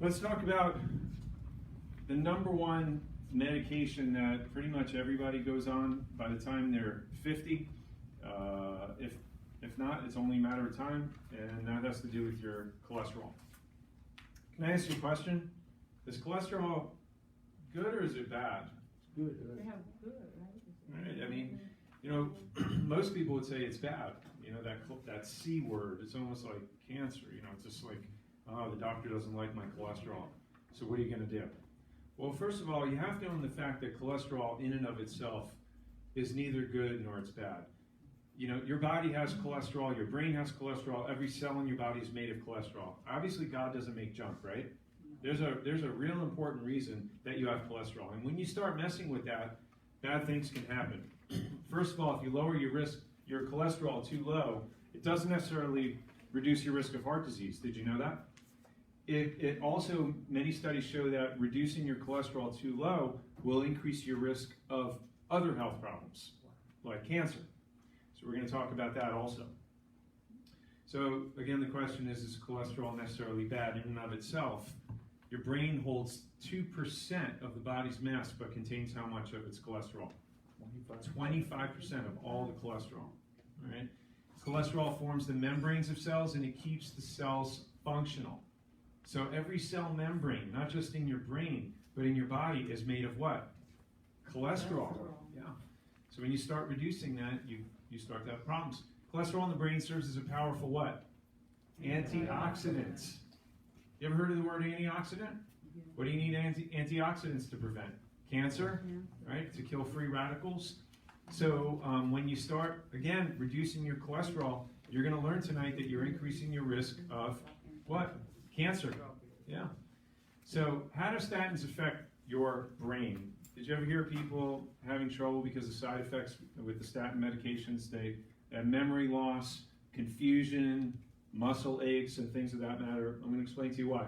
Let's talk about the number one medication that pretty much everybody goes on by the time they're 50. If not, it's only a matter of time, and that has to do with your cholesterol. Can I ask you a question? Is cholesterol good or is it bad? It's good. They have good, right? Right? I mean, you know, most people would say it's bad. You know, that C word, it's almost like cancer. You know, it's just like, oh, the doctor doesn't like my cholesterol. So what are you going to do? Well, first of all, you have to own the fact that cholesterol in and of itself is neither good nor it's bad. You know, your body has cholesterol, your brain has cholesterol, every cell in your body is made of cholesterol. Obviously, God doesn't make junk, right? There's a real important reason that you have cholesterol. And when you start messing with that, bad things can happen. First of all, if you lower your cholesterol too low, it doesn't necessarily reduce your risk of heart disease. Did you know that? It also, many studies show that reducing your cholesterol too low will increase your risk of other health problems, like cancer. So we're going to talk about that also. So again, the question is cholesterol necessarily bad in and of itself? Your brain holds 2% of the body's mass, but contains how much of its cholesterol? 25% of all the cholesterol. All right? Cholesterol forms the membranes of cells, and it keeps the cells functional. So every cell membrane, not just in your brain, but in your body, is made of what? Cholesterol. Yeah. So when you start reducing that, you start to have problems. Cholesterol in the brain serves as a powerful what? Antioxidant. You ever heard of the word antioxidant? What do you need antioxidants to prevent? Cancer, right? To kill free radicals. So when you start, again, reducing your cholesterol, you're going to learn tonight that you're increasing your risk of what? Cancer. Yeah. So how do statins affect your brain? Did you ever hear people having trouble because of side effects with the statin medications? They have memory loss, confusion, muscle aches, and things of that matter. I'm going to explain to you why.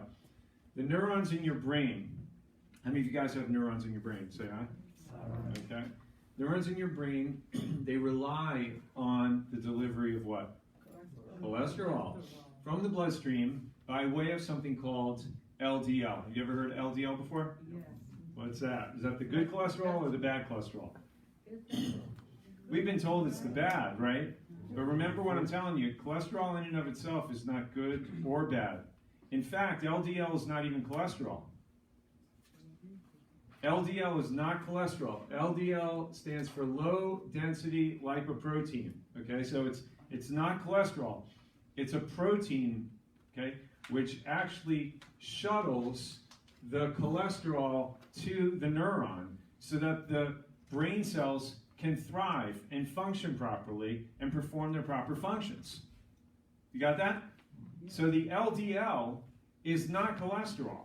The neurons in your brain, how many of you guys have neurons in your brain? Say aye. Okay. Neurons in your brain, they rely on the delivery of what? Cholesterol from the bloodstream by way of something called LDL. Have you ever heard LDL before? Yes. What's that? Is that the good cholesterol or the bad cholesterol? We've been told it's the bad, right? But remember what I'm telling you, cholesterol in and of itself is not good or bad. In fact, LDL is not even cholesterol. LDL is not cholesterol. LDL stands for low density lipoprotein. Okay, so it's not cholesterol. It's a protein, okay, which actually shuttles the cholesterol to the neuron so that the brain cells can thrive and function properly and perform their proper functions. You got that? So the LDL is not cholesterol.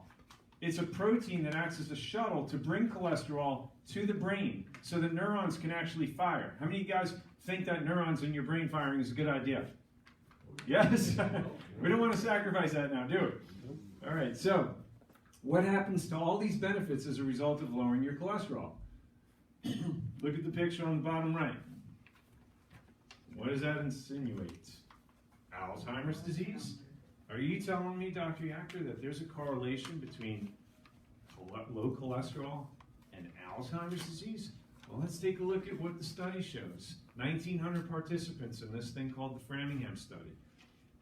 It's a protein that acts as a shuttle to bring cholesterol to the brain so the neurons can actually fire. How many of you guys think that neurons in your brain firing is a good idea? Yes? We don't want to sacrifice that now, do we? All right, so what happens to all these benefits as a result of lowering your cholesterol? Look at the picture on the bottom right. What does that insinuate? Alzheimer's disease? Are you telling me, Dr. Yachter, that there's a correlation between low cholesterol and Alzheimer's disease? Well, let's take a look at what the study shows. 1,900 participants in this thing called the Framingham study.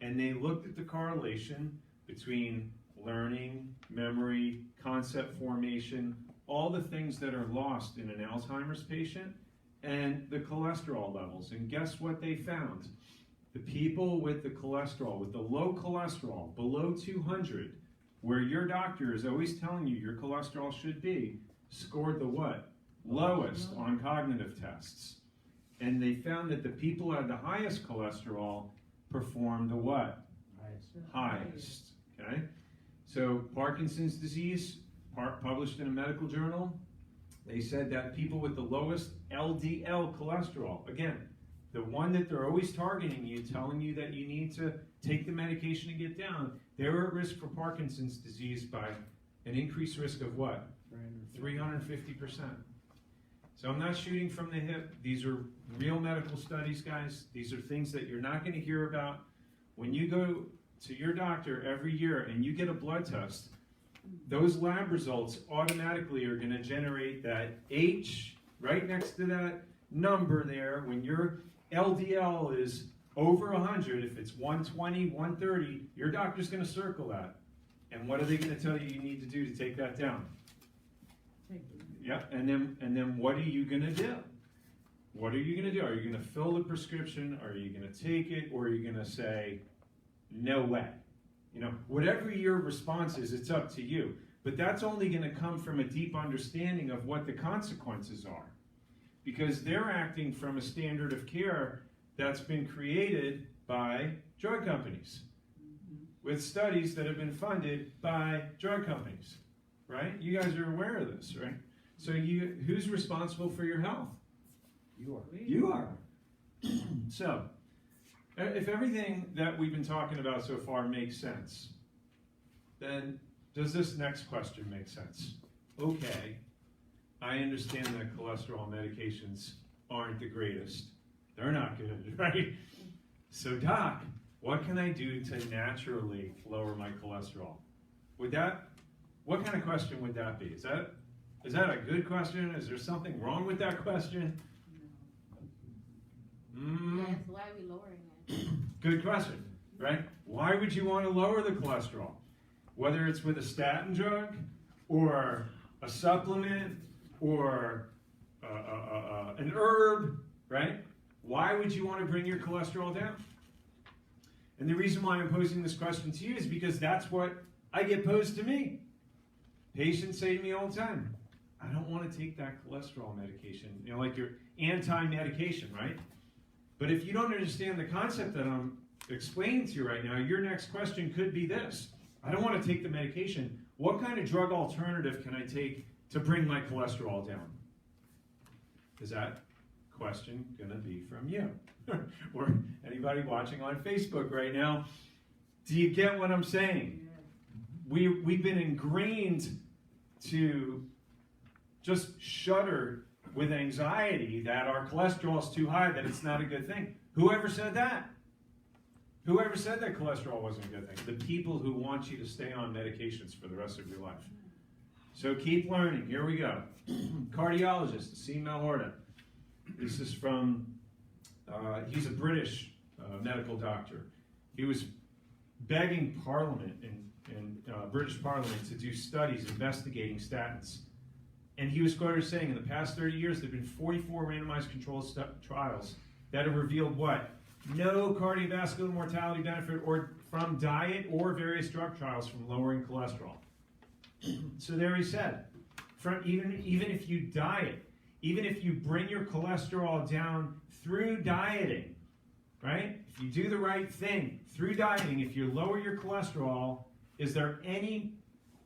And they looked at the correlation between learning, memory, concept formation, all the things that are lost in an Alzheimer's patient, and the cholesterol levels. And guess what they found? The people with the cholesterol, with the low cholesterol, below 200, where your doctor is always telling you your cholesterol should be, scored the what? Lowest on cognitive tests. And they found that the people who had the highest cholesterol performed the what? Highest. Okay? So Parkinson's disease, published in a medical journal, they said that people with the lowest LDL cholesterol, again, the one that they're always targeting you, telling you that you need to take the medication to get down, they're at risk for Parkinson's disease by an increased risk of what? 350%. So I'm not shooting from the hip. These are real medical studies, guys. These are things that you're not going to hear about. When you go to your doctor every year and you get a blood test, those lab results automatically are going to generate that H right next to that number there. When your LDL is over 100, if it's 120, 130, your doctor's going to circle that. And what are they going to tell you need to do to take that down? Yeah, and then what are you going to do? What are you going to do? Are you going to fill the prescription? Are you going to take it? Or are you going to say, no way? You know, whatever your response is, it's up to you. But that's only going to come from a deep understanding of what the consequences are. Because they're acting from a standard of care that's been created by drug companies, with studies that have been funded by drug companies, right? You guys are aware of this, right? So who's responsible for your health? You are. You are. So, if everything that we've been talking about so far makes sense, then does this next question make sense? Okay, I understand that cholesterol medications aren't the greatest. They're not good, right? So, doc, what can I do to naturally lower my cholesterol? What kind of question would that be? Is that a good question? Is there something wrong with that question? Yes, why are we lowering it? Good question, right? Why would you want to lower the cholesterol? Whether it's with a statin drug, or a supplement, or an herb, right? Why would you want to bring your cholesterol down? And the reason why I'm posing this question to you is because that's what I get posed to me. Patients say to me all the time, I don't want to take that cholesterol medication. You know, like your anti-medication, right? But if you don't understand the concept that I'm explaining to you right now, your next question could be this. I don't want to take the medication. What kind of drug alternative can I take to bring my cholesterol down? Is that question going to be from you? Or anybody watching on Facebook right now? Do you get what I'm saying? We've been ingrained to just shudder with anxiety that our cholesterol is too high, that it's not a good thing. Whoever said that? Whoever said that cholesterol wasn't a good thing? The people who want you to stay on medications for the rest of your life. So keep learning. Here we go. Cardiologist, C. Malhorta. This is from, he's a British medical doctor. He was begging Parliament in British Parliament to do studies investigating statins. And he was quoted as saying, in the past 30 years, there have been 44 randomized controlled trials that have revealed what? No cardiovascular mortality benefit or from diet or various drug trials from lowering cholesterol. So there he said, even if you diet, even if you bring your cholesterol down through dieting, right? If you do the right thing through dieting, if you lower your cholesterol, is there any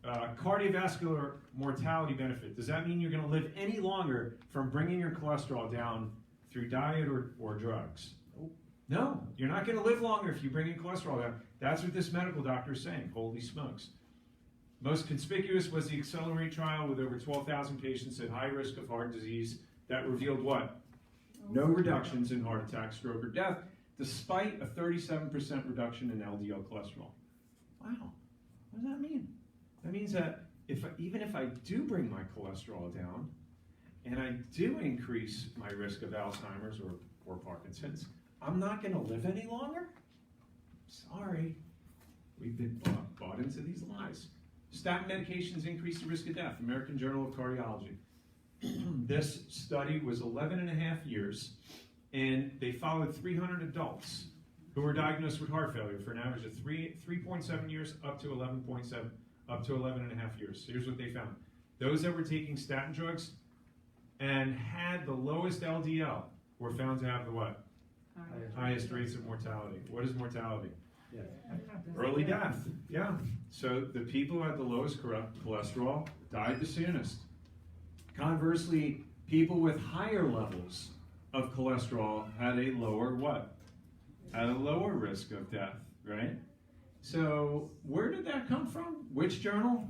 cardiovascular mortality benefit? Does that mean you're going to live any longer from bringing your cholesterol down through diet or drugs? No, you're not going to live longer if you bring your cholesterol down. That's what this medical doctor is saying. Holy smokes. Most conspicuous was the Accelerate trial with over 12,000 patients at high risk of heart disease that revealed what? No reductions in heart attack, stroke, or death, despite a 37% reduction in LDL cholesterol. Wow. What does that mean? That means that even if I do bring my cholesterol down, and I do increase my risk of Alzheimer's or Parkinson's, I'm not going to live any longer? Sorry. We've been bought into these lies. Statin medications increase the risk of death. American Journal of Cardiology. This study was 11 and a half years, and they followed 300 adults who were diagnosed with heart failure for an average of 3.7 years up to 11.7, up to 11 and a half years. So here's what they found. Those that were taking statin drugs and had the lowest LDL were found to have the what? Highest rates of mortality. What is mortality? Yeah. Early death. Yeah. So the people who had the lowest cholesterol died the soonest. Conversely, people with higher levels of cholesterol had a lower what? Had a lower risk of death, right? So where did that come from? Which journal?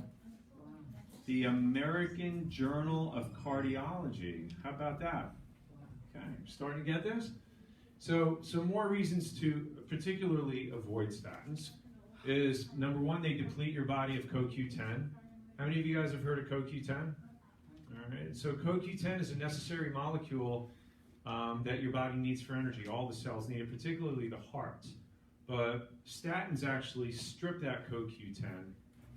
The American Journal of Cardiology. How about that? Okay, starting to get this? So more reasons to particularly avoid statins is, number one, they deplete your body of CoQ10. How many of you guys have heard of CoQ10? All right, so CoQ10 is a necessary molecule that your body needs for energy. All the cells need it, particularly the heart. But statins actually strip that CoQ10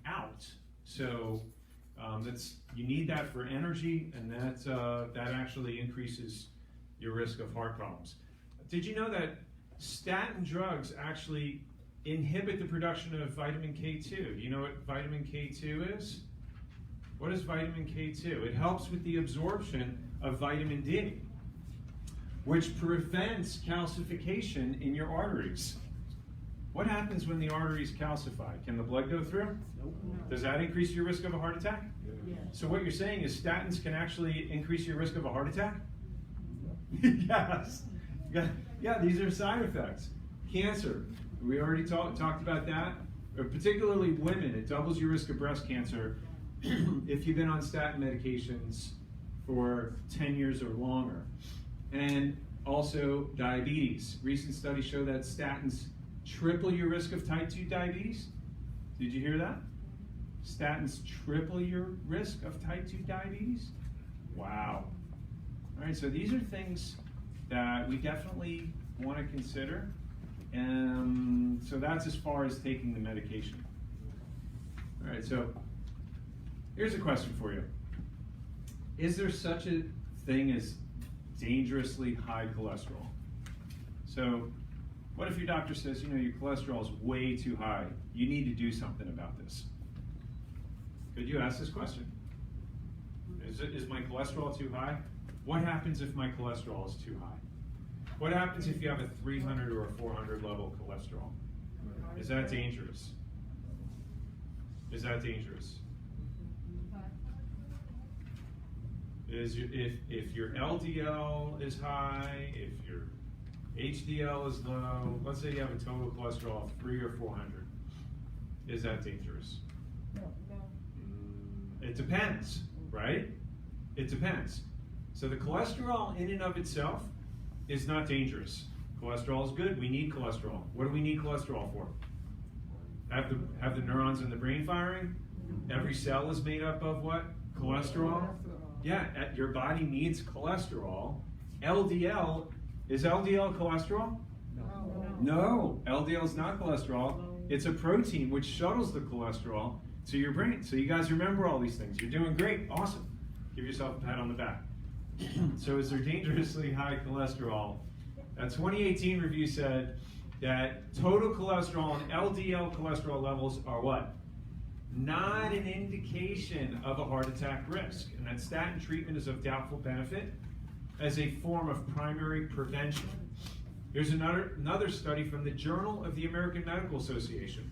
out. So you need that for energy, and that actually increases your risk of heart problems. Did you know that statin drugs actually inhibit the production of vitamin K2? Do you know what vitamin K2 is? What is vitamin K2? It helps with the absorption of vitamin D, which prevents calcification in your arteries. What happens when the arteries calcify? Can the blood go through? Nope. Does that increase your risk of a heart attack? Yeah. So what you're saying is statins can actually increase your risk of a heart attack? Yes. Yeah, these are side effects. Cancer, we already talked about that. Particularly women, it doubles your risk of breast cancer if you've been on statin medications for 10 years or longer. And also diabetes. Recent studies show that statins triple your risk of type 2 diabetes. Did you hear that? Statins triple your risk of type 2 diabetes? Wow. All right, so these are things that we definitely want to consider. And so that's as far as taking the medication. All right, so here's a question for you. Is there such a thing as dangerously high cholesterol? So what if your doctor says, you know, your cholesterol is way too high. You need to do something about this. Could you ask this question? Is my cholesterol too high? What happens if my cholesterol is too high? What happens if you have a 300 or a 400 level cholesterol? Is that dangerous? Is that dangerous? If your LDL is high, if your HDL is low, let's say you have a total cholesterol of 300 or 400, is that dangerous? No. It depends, right? It depends. So the cholesterol in and of itself is not dangerous. Cholesterol is good. We need cholesterol. What do we need cholesterol for? Have the neurons in the brain firing? Every cell is made up of what? Cholesterol? Yeah, your body needs cholesterol. LDL, is LDL cholesterol? No, LDL is not cholesterol. It's a protein which shuttles the cholesterol to your brain. So you guys remember all these things. You're doing great. Awesome. Give yourself a pat on the back. So is there dangerously high cholesterol? A 2018 review said that total cholesterol and LDL cholesterol levels are what? Not an indication of a heart attack risk, and that statin treatment is of doubtful benefit as a form of primary prevention. Here's another study from the Journal of the American Medical Association.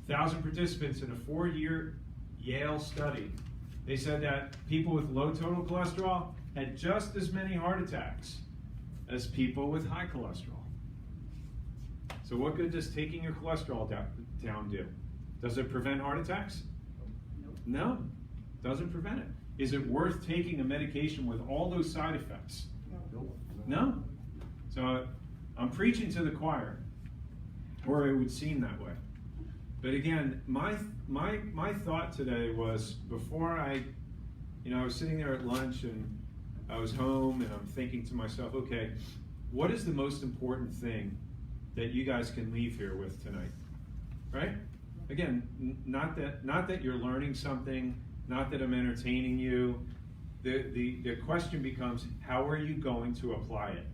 1,000 participants in a 4-year Yale study. They said that people with low total cholesterol had just as many heart attacks as people with high cholesterol. So what good does taking your cholesterol down do? Does it prevent heart attacks? No, doesn't prevent it. Is it worth taking a medication with all those side effects? No. So I'm preaching to the choir, or it would seem that way. But again, my thought today was before I was sitting there at lunch and I was home and I'm thinking to myself, okay, what is the most important thing that you guys can leave here with tonight? Right? Again, not that you're learning something, not that I'm entertaining you. The question becomes, how are you going to apply it?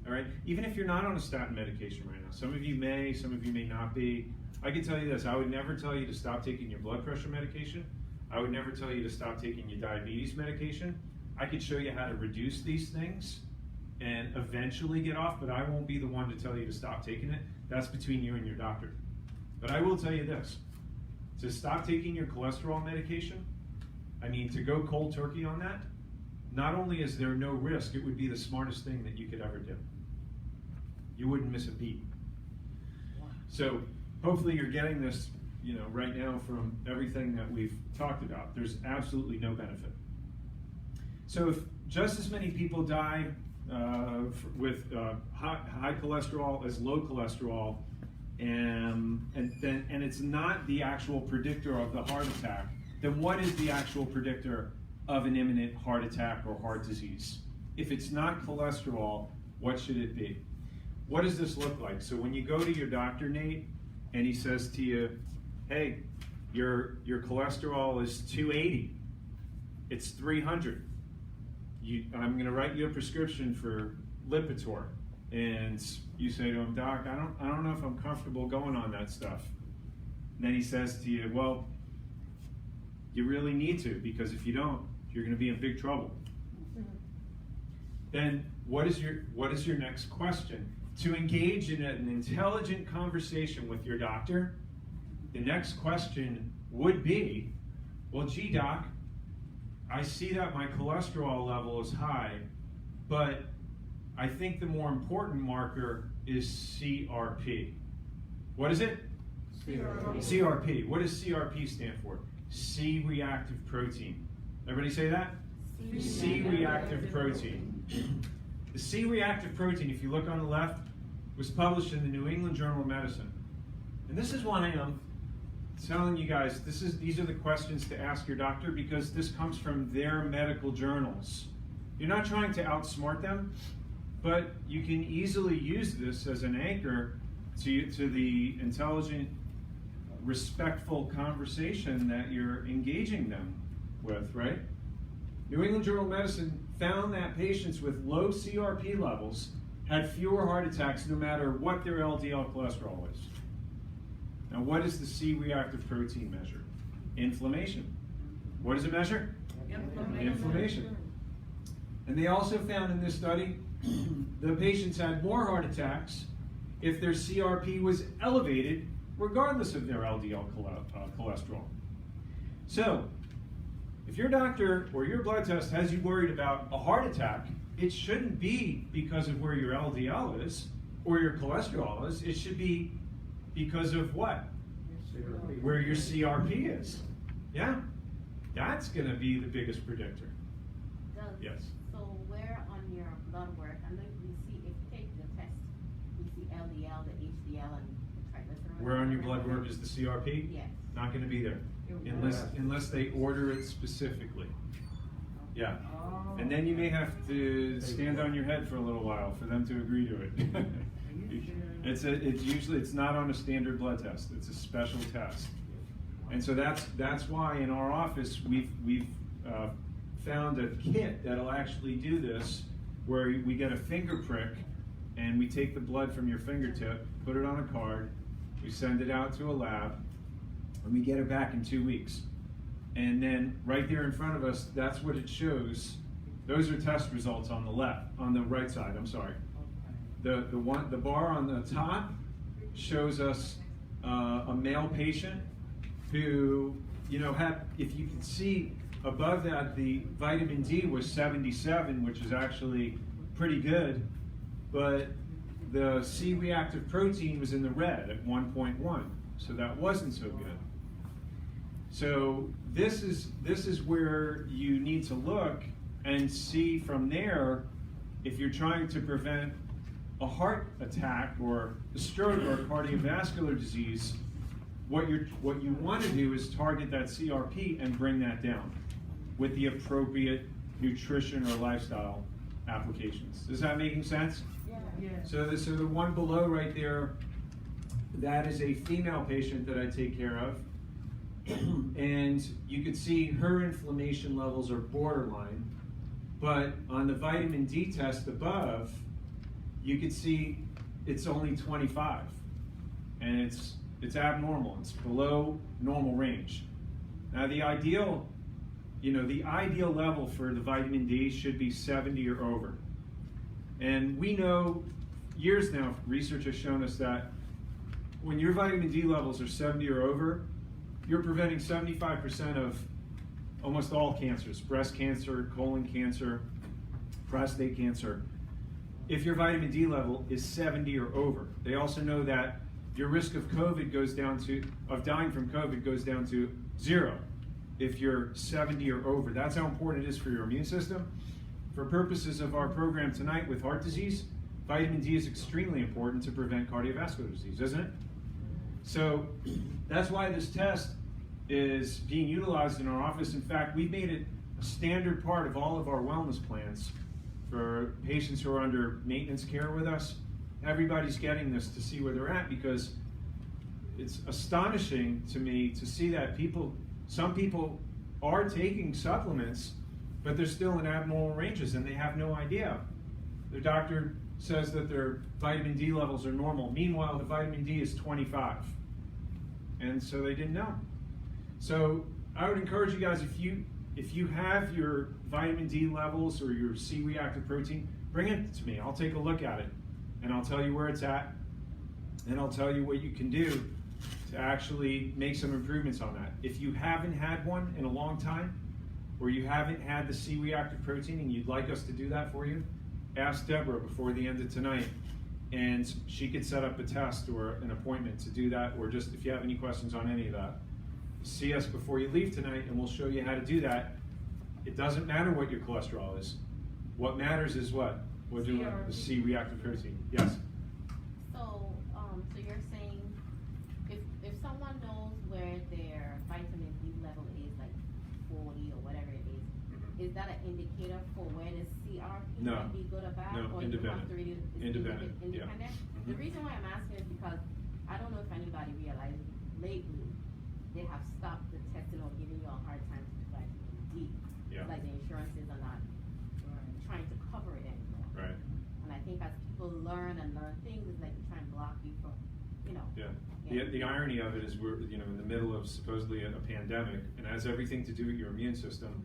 All right? Even if you're not on a statin medication right now, some of you may, some of you may not be. I can tell you this, I would never tell you to stop taking your blood pressure medication. I would never tell you to stop taking your diabetes medication. I could show you how to reduce these things and eventually get off, but I won't be the one to tell you to stop taking it. That's between you and your doctor. But I will tell you this, to stop taking your cholesterol medication, to go cold turkey on that, not only is there no risk, it would be the smartest thing that you could ever do. You wouldn't miss a beat. So hopefully you're getting this, right now from everything that we've talked about. There's absolutely no benefit. So if just as many people die with high cholesterol as low cholesterol, and it's not the actual predictor of the heart attack, then what is the actual predictor of an imminent heart attack or heart disease? If it's not cholesterol, what should it be? What does this look like? So when you go to your doctor, Nate, and he says to you, hey, your cholesterol is 280, it's 300. I'm going to write you a prescription for Lipitor, and you say to him, Doc, I don't know if I'm comfortable going on that stuff. And then he says to you, well, you really need to, because if you don't, you're going to be in big trouble. Then what is your next question? To engage in an intelligent conversation with your doctor, the next question would be, well, gee, Doc, I see that my cholesterol level is high, but I think the more important marker is CRP. What is it? CRP. CRP. What does CRP stand for? C-reactive protein. Everybody say that? C-reactive protein. The C-reactive protein, if you look on the left, was published in the New England Journal of Medicine. And this is why I'm telling you guys, these are the questions to ask your doctor, because this comes from their medical journals. You're not trying to outsmart them, but you can easily use this as an anchor to the intelligent, respectful conversation that you're engaging them with, right? New England Journal of Medicine found that patients with low CRP levels had fewer heart attacks no matter what their LDL cholesterol is. Now, what does the C-reactive protein measure? Inflammation. What does it measure? Inflammation. And they also found in this study the patients had more heart attacks if their CRP was elevated regardless of their LDL cholesterol. So, if your doctor or your blood test has you worried about a heart attack, it shouldn't be because of where your LDL is or your cholesterol is. It should be because of what? CRP. Where your CRP is. Yeah? That's going to be the biggest predictor. Yes. So where on your blood work, I know we see, if you take the test, we see LDL, the HDL, and the triglycerides. Where on your blood work is the CRP? Yes. Not going to be there. Unless they order it specifically. Yeah. And then you may have to stand on your head for a little while for them to agree to it. It's not on a standard blood test. It's a special test. And so that's why in our office we've found a kit that'll actually do this, where we get a finger prick and we take the blood from your fingertip, put it on a card, we send it out to a lab, and we get it back in 2 weeks. And then right there in front of us, that's what it shows. Those are test results on the right side, I'm sorry. The bar on the top shows us a male patient who, had, if you can see above that, the vitamin D was 77, which is actually pretty good, but the C-reactive protein was in the red at 1.1, so that wasn't so good. So this is where you need to look and see from there, if you're trying to prevent a heart attack or a stroke or a cardiovascular disease, what you want to do is target that CRP and bring that down with the appropriate nutrition or lifestyle applications. Is that making sense? Yeah. So the one below right there, that is a female patient that I take care of. And you can see her inflammation levels are borderline, but on the vitamin D test above, you can see it's only 25, and it's abnormal. It's below normal range. Now the ideal level for the vitamin D should be 70 or over. And we know years now, research has shown us that when your vitamin D levels are 70 or over, you're preventing 75% of almost all cancers: breast cancer, colon cancer, prostate cancer, if your vitamin D level is 70 or over. They also know that your risk of dying from COVID goes down to 0 if you're 70 or over. That's how important it is for your immune system. For purposes of our program tonight with heart disease, vitamin D is extremely important to prevent cardiovascular disease, isn't it? So that's why this test is being utilized in our office. In fact, we've made it a standard part of all of our wellness plans for patients who are under maintenance care with us. Everybody's getting this to see where they're at, because it's astonishing to me to see that some people are taking supplements, but they're still in abnormal ranges and they have no idea. Their doctor says that their vitamin D levels are normal. Meanwhile, the vitamin D is 25. And so they didn't know. So I would encourage you guys, if you have your vitamin D levels or your C-reactive protein, bring it to me. I'll take a look at it and I'll tell you where it's at, and I'll tell you what you can do to actually make some improvements on that. If you haven't had one in a long time, or you haven't had the C-reactive protein and you'd like us to do that for you, ask Deborah before the end of tonight, and she could set up a test or an appointment to do that, or just if you have any questions on any of that, see us before you leave tonight and we'll show you how to do that. It doesn't matter what your cholesterol is. What matters is what? We're doing the C-reactive protein. Yes? So you're saying if someone knows where their vitamin D level is, like 40 or whatever it is that an indicator for where the CRP might be good or bad? No, or independent. Independent. Independent? Yeah. The reason why I'm asking is because I don't know if anybody realized lately they have stopped the testing or giving you a hard time to vitamin D. Yeah. Like the insurances are not trying to cover it anymore. Right. And I think as people learn things, it's like they try and block you from, Yeah. The irony of it is we're in the middle of supposedly a pandemic, and it has everything to do with your immune system.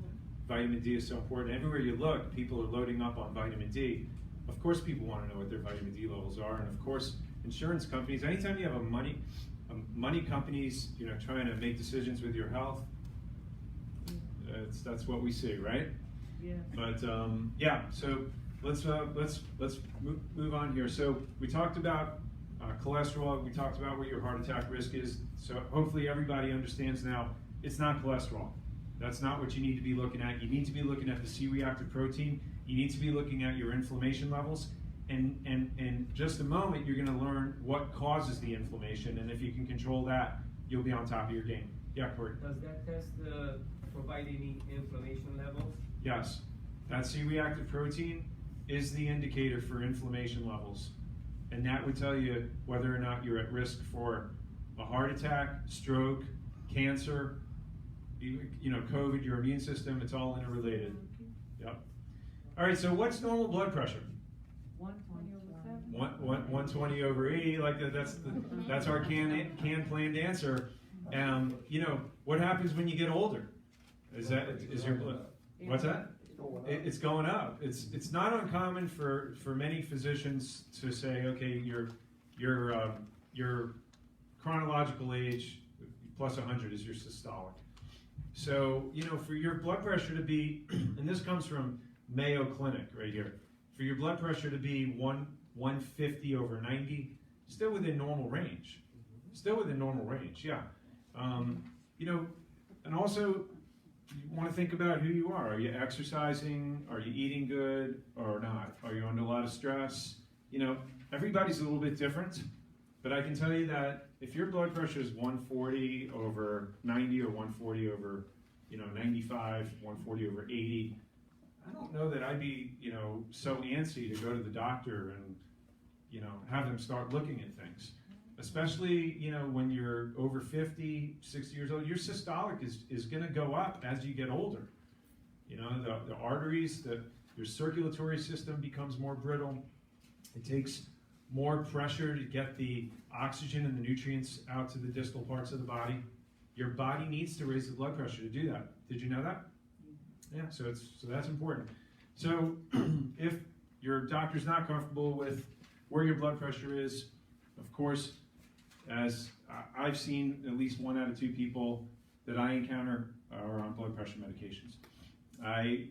Vitamin D is so important. Everywhere you look, people are loading up on vitamin D. Of course people want to know what their vitamin D levels are, and of course insurance companies, anytime you have money companies trying to make decisions with your health, that's what we see, right? Yeah. But so let's move on here. So we talked about cholesterol. We talked about what your heart attack risk is. So hopefully everybody understands now it's not cholesterol. That's not what you need to be looking at. You need to be looking at the C-reactive protein. You need to be looking at your inflammation levels. And in just a moment, you're going to learn what causes the inflammation. And if you can control that, you'll be on top of your game. Yeah, Corey? Does that test provide any inflammation levels? Yes. That C-reactive protein is the indicator for inflammation levels. And that would tell you whether or not you're at risk for a heart attack, stroke, cancer, COVID, your immune system. It's all interrelated. Yep. All right, so what's normal blood pressure? 120 over 80. Like that's our planned answer. What happens when you get older? Is your blood? What's that? It's going up. It's not uncommon for many physicians to say, okay, your chronological age plus 100 is your systolic. So for your blood pressure to be, and this comes from Mayo Clinic right here, for your blood pressure to be 150 over 90, still within normal range. Still within normal range, yeah. And also, you want to think about who you are. Are you exercising? Are you eating good or not? Are you under a lot of stress? Everybody's a little bit different, but I can tell you that if your blood pressure is 140 over 90 or 140 over 95, 140 over 80, I don't know that I'd be so antsy to go to the doctor and have them start looking at things. Especially, when you're over 50, 60 years old, your systolic is going to go up as you get older. The arteries, your circulatory system becomes more brittle. It takes more pressure to get the oxygen and the nutrients out to the distal parts of the body. Your body needs to raise the blood pressure to do that. Did you know that? Yeah, so that's important. So if your doctor's not comfortable with where your blood pressure is, of course, as I've seen at least 1 out of 2 people that I encounter are on blood pressure medications. I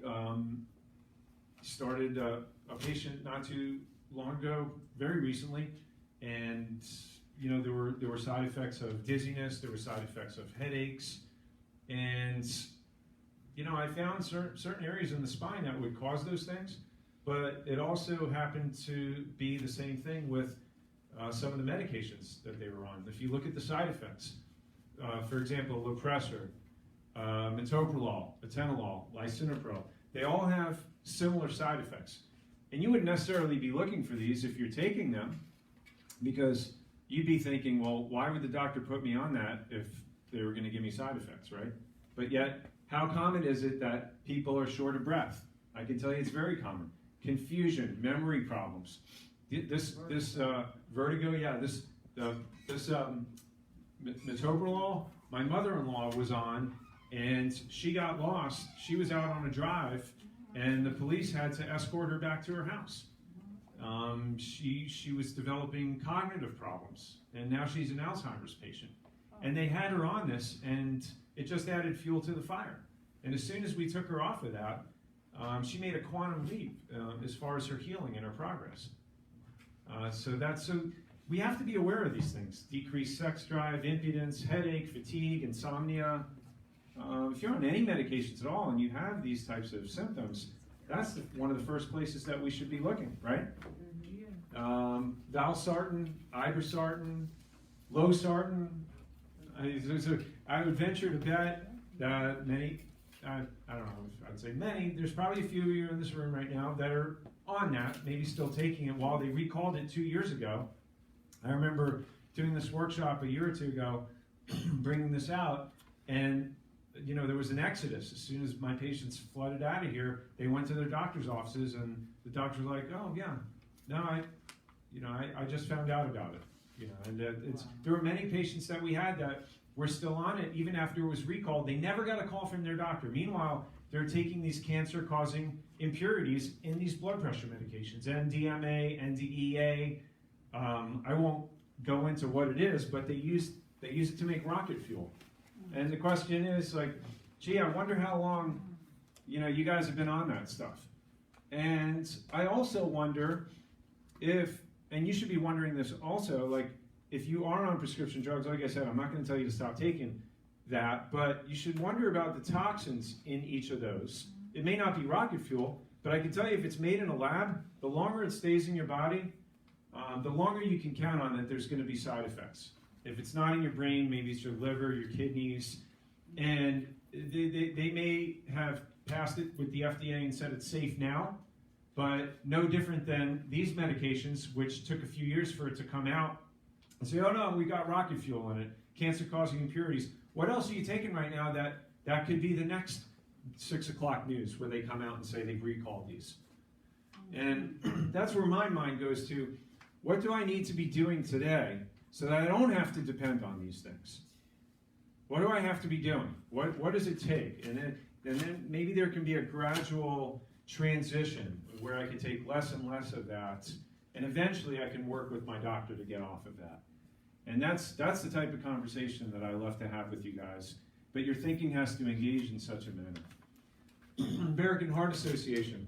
started a patient not too long ago, very recently, and there were side effects of dizziness, there were side effects of headaches, and I found certain areas in the spine that would cause those things, but it also happened to be the same thing with some of the medications that they were on. If you look at the side effects, for example, Lopressor, metoprolol, atenolol, lisinopril, they all have similar side effects. And you wouldn't necessarily be looking for these if you're taking them, because you'd be thinking, well, why would the doctor put me on that if they were going to give me side effects, right? But yet, how common is it that people are short of breath? I can tell you it's very common. Confusion, memory problems. This vertigo, yeah, this metoprolol, my mother-in-law was on, and she got lost. She was out on a drive, and the police had to escort her back to her house. She was developing cognitive problems, and now she's an Alzheimer's patient. And they had her on this, and it just added fuel to the fire. And as soon as we took her off of that, she made a quantum leap as far as her healing and her progress. So we have to be aware of these things: decreased sex drive, impotence, headache, fatigue, insomnia. If you're on any medications at all and you have these types of symptoms, that's one of the first places that we should be looking, right? Valsartan, irbesartan, losartan. I would venture to bet that many, I don't know if I'd say many, there's probably a few of you in this room right now that are on that, maybe still taking it while they recalled it 2 years ago. I remember doing this workshop a year or two ago, bringing this out, and you know, there was an exodus. As soon as my patients flooded out of here, they went to their doctor's offices, and the doctor's like, "Oh yeah, no, I just found out about it." You know, and there were many patients that we had that were still on it even after it was recalled. They never got a call from their doctor. Meanwhile, they're taking these cancer-causing impurities in these blood pressure medications, NDMA, NDEA. I won't go into what it is, but they use it to make rocket fuel. And the question is, like, gee, I wonder how long, you guys have been on that stuff. And I also wonder if, and you should be wondering this also, like, if you are on prescription drugs, like I said, I'm not going to tell you to stop taking that, but you should wonder about the toxins in each of those. It may not be rocket fuel, but I can tell you if it's made in a lab, the longer it stays in your body, the longer you can count on that there's going to be side effects. If it's not in your brain, maybe it's your liver, your kidneys, and they may have passed it with the FDA and said it's safe now, but no different than these medications, which took a few years for it to come out and say, oh no, we got rocket fuel in it, cancer-causing impurities. What else are you taking right now that could be the next 6 o'clock news where they come out and say they've recalled these? And that's where my mind goes to, what do I need to be doing today so that I don't have to depend on these things? What do I have to be doing? What does it take? And then maybe there can be a gradual transition where I can take less and less of that, and eventually I can work with my doctor to get off of that. And that's the type of conversation that I love to have with you guys. But your thinking has to engage in such a manner. American Heart Association,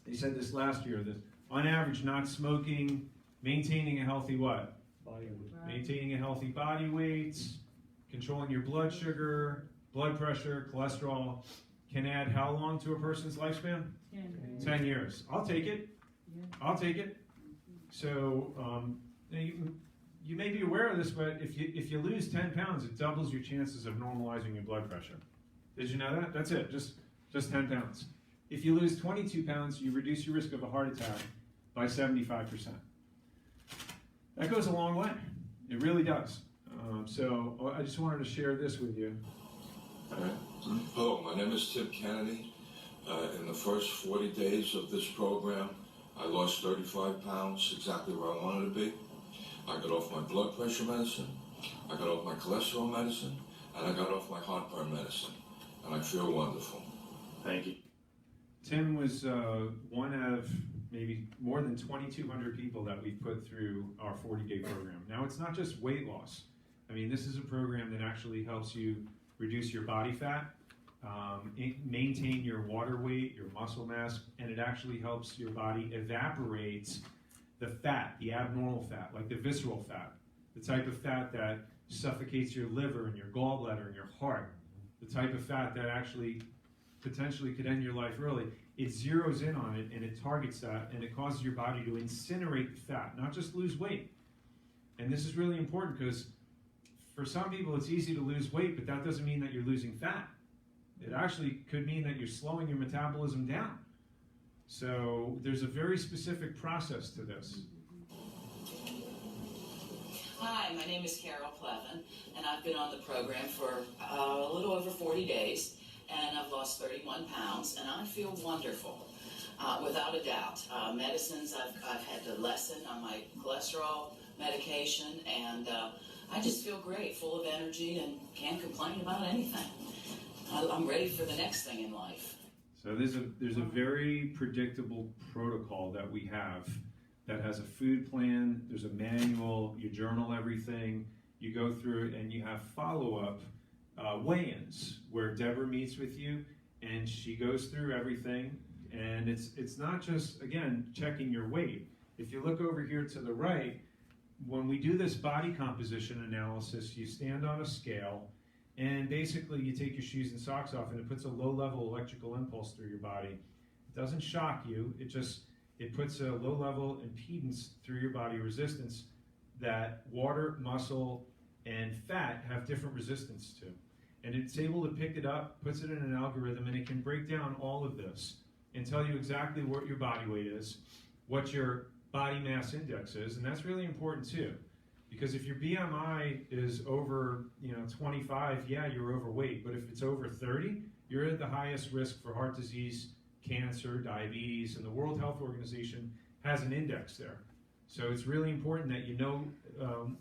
they said this last year, that on average, not smoking, maintaining a healthy what? Body weight. Maintaining a healthy body weight, controlling your blood sugar, blood pressure, cholesterol, can add how long to a person's lifespan? 10 years. I'll take it. I'll take it. So you may be aware of this, but if you lose 10 pounds, it doubles your chances of normalizing your blood pressure. Did you know that? That's it, just 10 pounds. If you lose 22 pounds, you reduce your risk of a heart attack by 75%. That goes a long way. It really does. So I just wanted to share this with you. Hello, my name is Tim Kennedy. In the first 40 days of this program, I lost 35 pounds, exactly where I wanted to be. I got off my blood pressure medicine, I got off my cholesterol medicine, and I got off my heartburn medicine. And I feel wonderful. Thank you. Tim was one out of maybe more than 2,200 people that we've put through our 40-day program. Now, it's not just weight loss. I mean, this is a program that actually helps you reduce your body fat, maintain your water weight, your muscle mass, and it actually helps your body evaporate the fat, the abnormal fat, like the visceral fat, the type of fat that suffocates your liver and your gallbladder and your heart, the type of fat that actually potentially could end your life early. It zeroes in on it and it targets that, and it causes your body to incinerate the fat, not just lose weight. And this is really important because for some people it's easy to lose weight, but that doesn't mean that you're losing fat. It actually could mean that you're slowing your metabolism down. So there's a very specific process to this. Hi, my name is Carol Plevin, and I've been on the program for a little over 40 days, and I've lost 31 pounds, and I feel wonderful, without a doubt. Medicines, I've had to lessen on my cholesterol medication, and I just feel great, full of energy, and can't complain about anything. I'm ready for the next thing in life. So there's a very predictable protocol that we have that has a food plan, there's a manual, you journal everything, you go through it, and you have follow-up weigh-ins where Deborah meets with you and she goes through everything, and it's not just, again, checking your weight. If you look over here to the right, when we do this body composition analysis, you stand on a scale, and basically you take your shoes and socks off, and it puts a low-level electrical impulse through your body. It doesn't shock you, it puts a low-level impedance through your body, resistance that water, muscle, and fat have different resistance to. And it's able to pick it up, puts it in an algorithm, and it can break down all of this and tell you exactly what your body weight is, what your body mass index is, and that's really important too. Because if your BMI is over 25, yeah, you're overweight, but if it's over 30, you're at the highest risk for heart disease, cancer, diabetes, and the World Health Organization has an index there. So it's really important that you know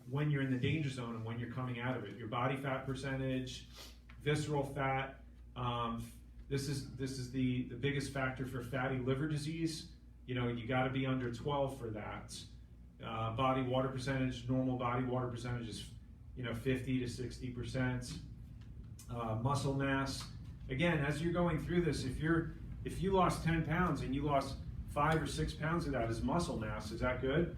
when you're in the danger zone and when you're coming out of it. Your body fat percentage, visceral fat. This is the biggest factor for fatty liver disease. You got to be under 12 for that. Body water percentage, normal body water percentage is 50 to 60%. Muscle mass. Again, as you're going through this, if you lost 10 pounds and you lost 5 or 6 pounds of that as muscle mass, is that good?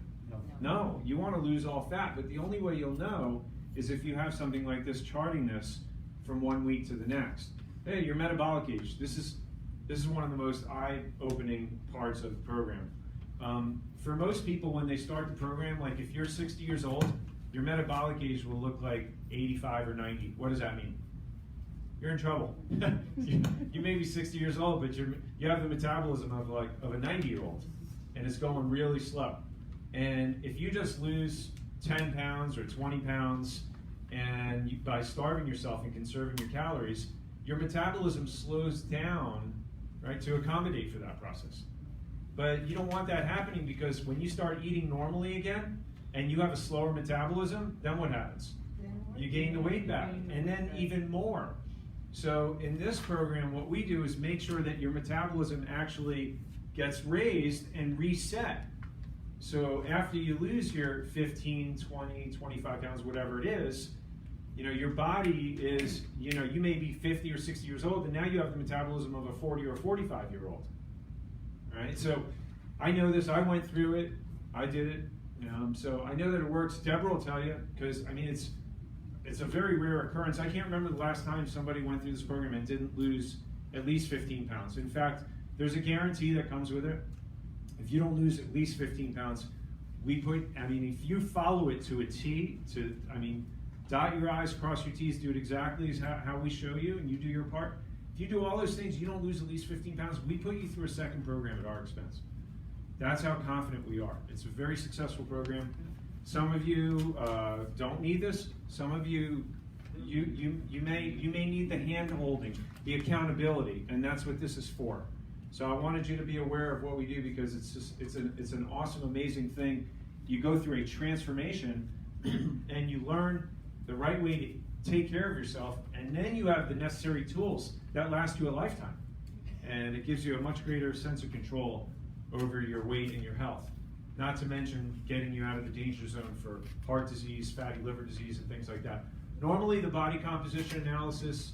No, you want to lose all fat, but the only way you'll know is if you have something like this charting this from one week to the next. Hey, your metabolic age. This is one of the most eye-opening parts of the program. For most people, when they start the program, like if you're 60 years old, your metabolic age will look like 85 or 90. What does that mean? You're in trouble. You may be 60 years old, but you have the metabolism of a 90-year-old, and it's going really slow. And if you just lose 10 pounds or 20 pounds, and by starving yourself and conserving your calories, your metabolism slows down, right, to accommodate for that process. But you don't want that happening, because when you start eating normally again and you have a slower metabolism, then what happens? You gain the weight back, and then even more. So in this program, what we do is make sure that your metabolism actually gets raised and reset. So after you lose your 15, 20, 25 pounds, whatever it is, your body is, you may be 50 or 60 years old, and now you have the metabolism of a 40 or 45-year-old. Right? So I know this, I went through it, I did it, so I know that it works. Deborah will tell you, because it's a very rare occurrence. I can't remember the last time somebody went through this program and didn't lose at least 15 pounds. In fact, there's a guarantee that comes with it. If you don't lose at least 15 pounds, if you follow it to a T, dot your I's, cross your T's, do it exactly as how we show you, and you do your part. If you do all those things, you don't lose at least 15 pounds, we put you through a second program at our expense. That's how confident we are. It's a very successful program. Some of you don't need this. Some of you may need the hand holding, the accountability, and that's what this is for. So I wanted you to be aware of what we do, because it's an awesome, amazing thing. You go through a transformation and you learn the right way to take care of yourself, and then you have the necessary tools that last you a lifetime. And it gives you a much greater sense of control over your weight and your health. Not to mention getting you out of the danger zone for heart disease, fatty liver disease, and things like that. Normally the body composition analysis,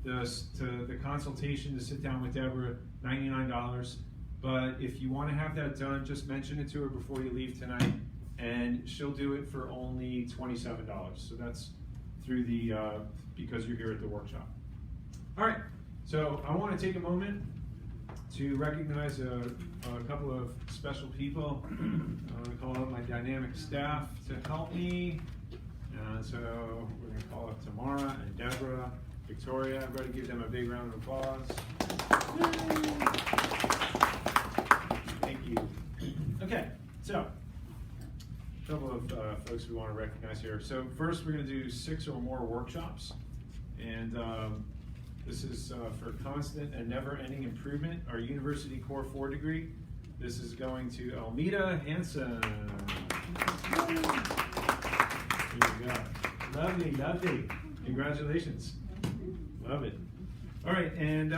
the consultation to sit down with Deborah, $99. But if you want to have that done, just mention it to her before you leave tonight, and she'll do it for only $27. So that's through because you're here at the workshop. All right, so I want to take a moment to recognize a couple of special people. I want to call out my dynamic staff to help me, So we're going to call up Tamara and Deborah, Victoria. Everybody give them a big round of applause. Thank you. Okay, so a couple of folks we want to recognize here. So first we're going to do 6 or more workshops. And this is for constant and never-ending improvement, our University Core 4 degree. This is going to Almeda Hansen. There you go. Lovely, lovely. Congratulations. Love it. All right, and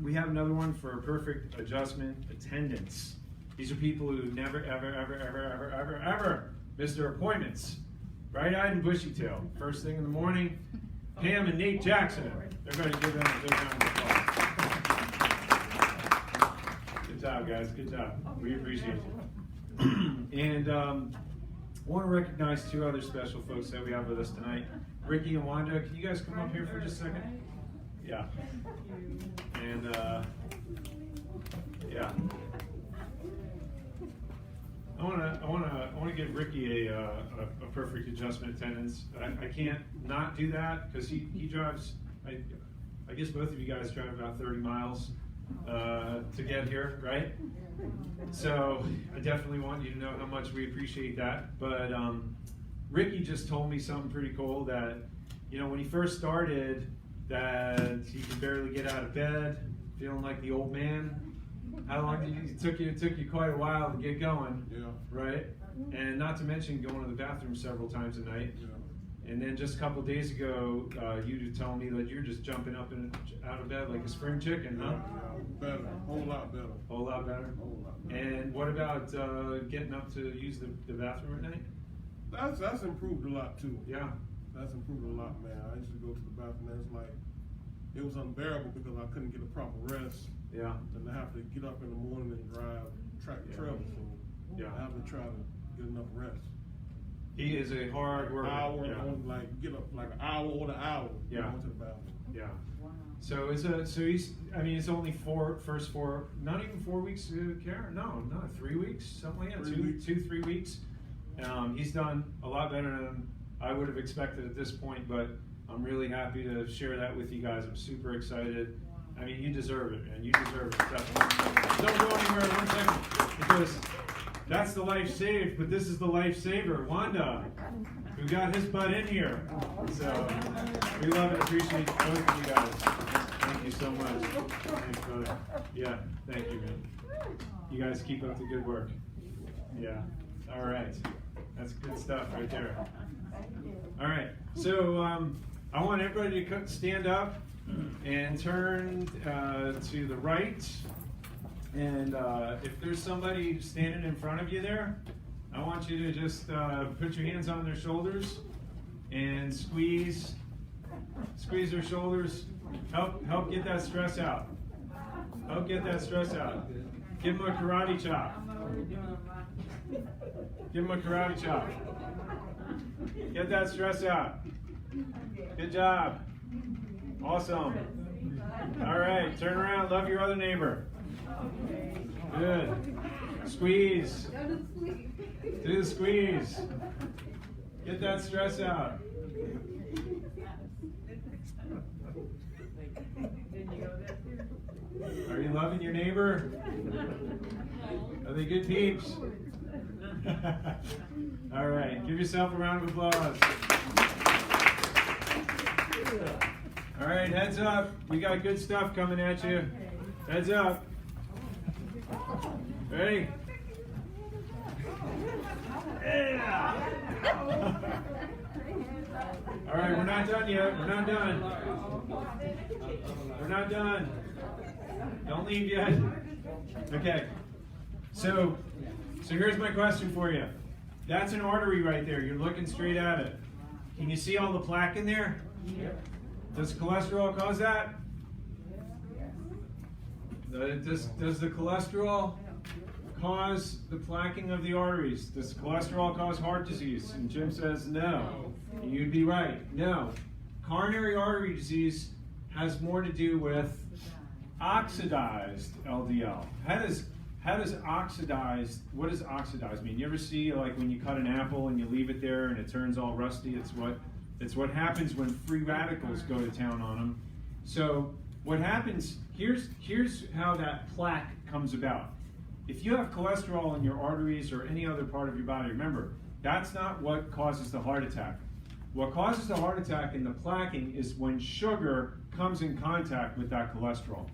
we have another one for perfect adjustment attendance. These are people who never, ever, ever, ever, ever, ever, ever miss their appointments. Bright-eyed and bushy-tailed. First thing in the morning, Pam and Nate Jackson. Everybody give them a big round of applause. Good job, guys. Good job. We appreciate you. And I want to recognize 2 other special folks that we have with us tonight. Ricky and Wanda, can you guys come up here for just a second? Yeah. And yeah. I want to give Ricky a perfect adjustment attendance. I can't not do that because he drives. I guess both of you guys drive about 30 miles to get here, right? So I definitely want you to know how much we appreciate that. But Ricky just told me something pretty cool that, you know, when he first started, that he could barely get out of bed, feeling like the old man. How long did it took you quite a while to get going, Yeah. right? And not to mention going to the bathroom several times a night. Yeah. And then just a couple of days ago, you were telling me that you're just jumping up and out of bed like a spring chicken, huh? Yeah. Better. Whole lot better. Whole lot better. Whole lot better. And what about getting up to use the bathroom at night? That's improved a lot too. Yeah. That's improved a lot, man. I used to go to the bathroom and it's like, it was unbearable because I couldn't get a proper rest. Yeah. And I have to get up in the morning and drive tractor trailer, so Yeah. I have to try to get enough rest. He is a hard worker. Hour, Yeah. like get up like an hour or an hour. Yeah. Going to the bathroom. Yeah. So it's it's only first 4, not even 4 weeks of care. No, 3 weeks, something like that. 3 weeks. 3 weeks. He's done a lot better than I would have expected at this point, but I'm really happy to share that with you guys. I'm super excited. I mean, you deserve it, man. You deserve it. Definitely. Don't go anywhere 1 second, because that's the life saved, but this is the life saver, Wanda, who got his butt in here. So we love and appreciate both of you guys. Thank you so much. Thanks, brother. Yeah, thank you, man. You guys keep up the good work. Yeah. All right. That's good stuff right there. All right. So I want everybody to stand up and turn to the right. And if there's somebody standing in front of you there, I want you to just put your hands on their shoulders and squeeze their shoulders. Help get that stress out. Help get that stress out. Give them a karate chop. Give them a karate chop. Get that stress out. Good job. Awesome. All right, turn around. Love your other neighbor. Good. Squeeze. Do the squeeze. Get that stress out. Are you loving your neighbor? Are they good peeps? All right, give yourself a round of applause. All right, heads up. We got good stuff coming at you. Heads up. Ready? Yeah. All right, we're not done yet. We're not done. We're not done. Don't leave yet. Okay. So here's my question for you. That's an artery right there. You're looking straight at it. Can you see all the plaque in there? Does cholesterol cause that? Does the cholesterol cause the plaquing of the arteries? Does cholesterol cause heart disease? And Jim says no. And you'd be right. No. Coronary artery disease has more to do with oxidized LDL. what does oxidized mean? You ever see like when you cut an apple and you leave it there and it turns all rusty? It's what happens when free radicals go to town on them. So what happens, here's how that plaque comes about. If you have cholesterol in your arteries or any other part of your body, remember, that's not what causes the heart attack. What causes the heart attack and the plaquing is when sugar comes in contact with that cholesterol.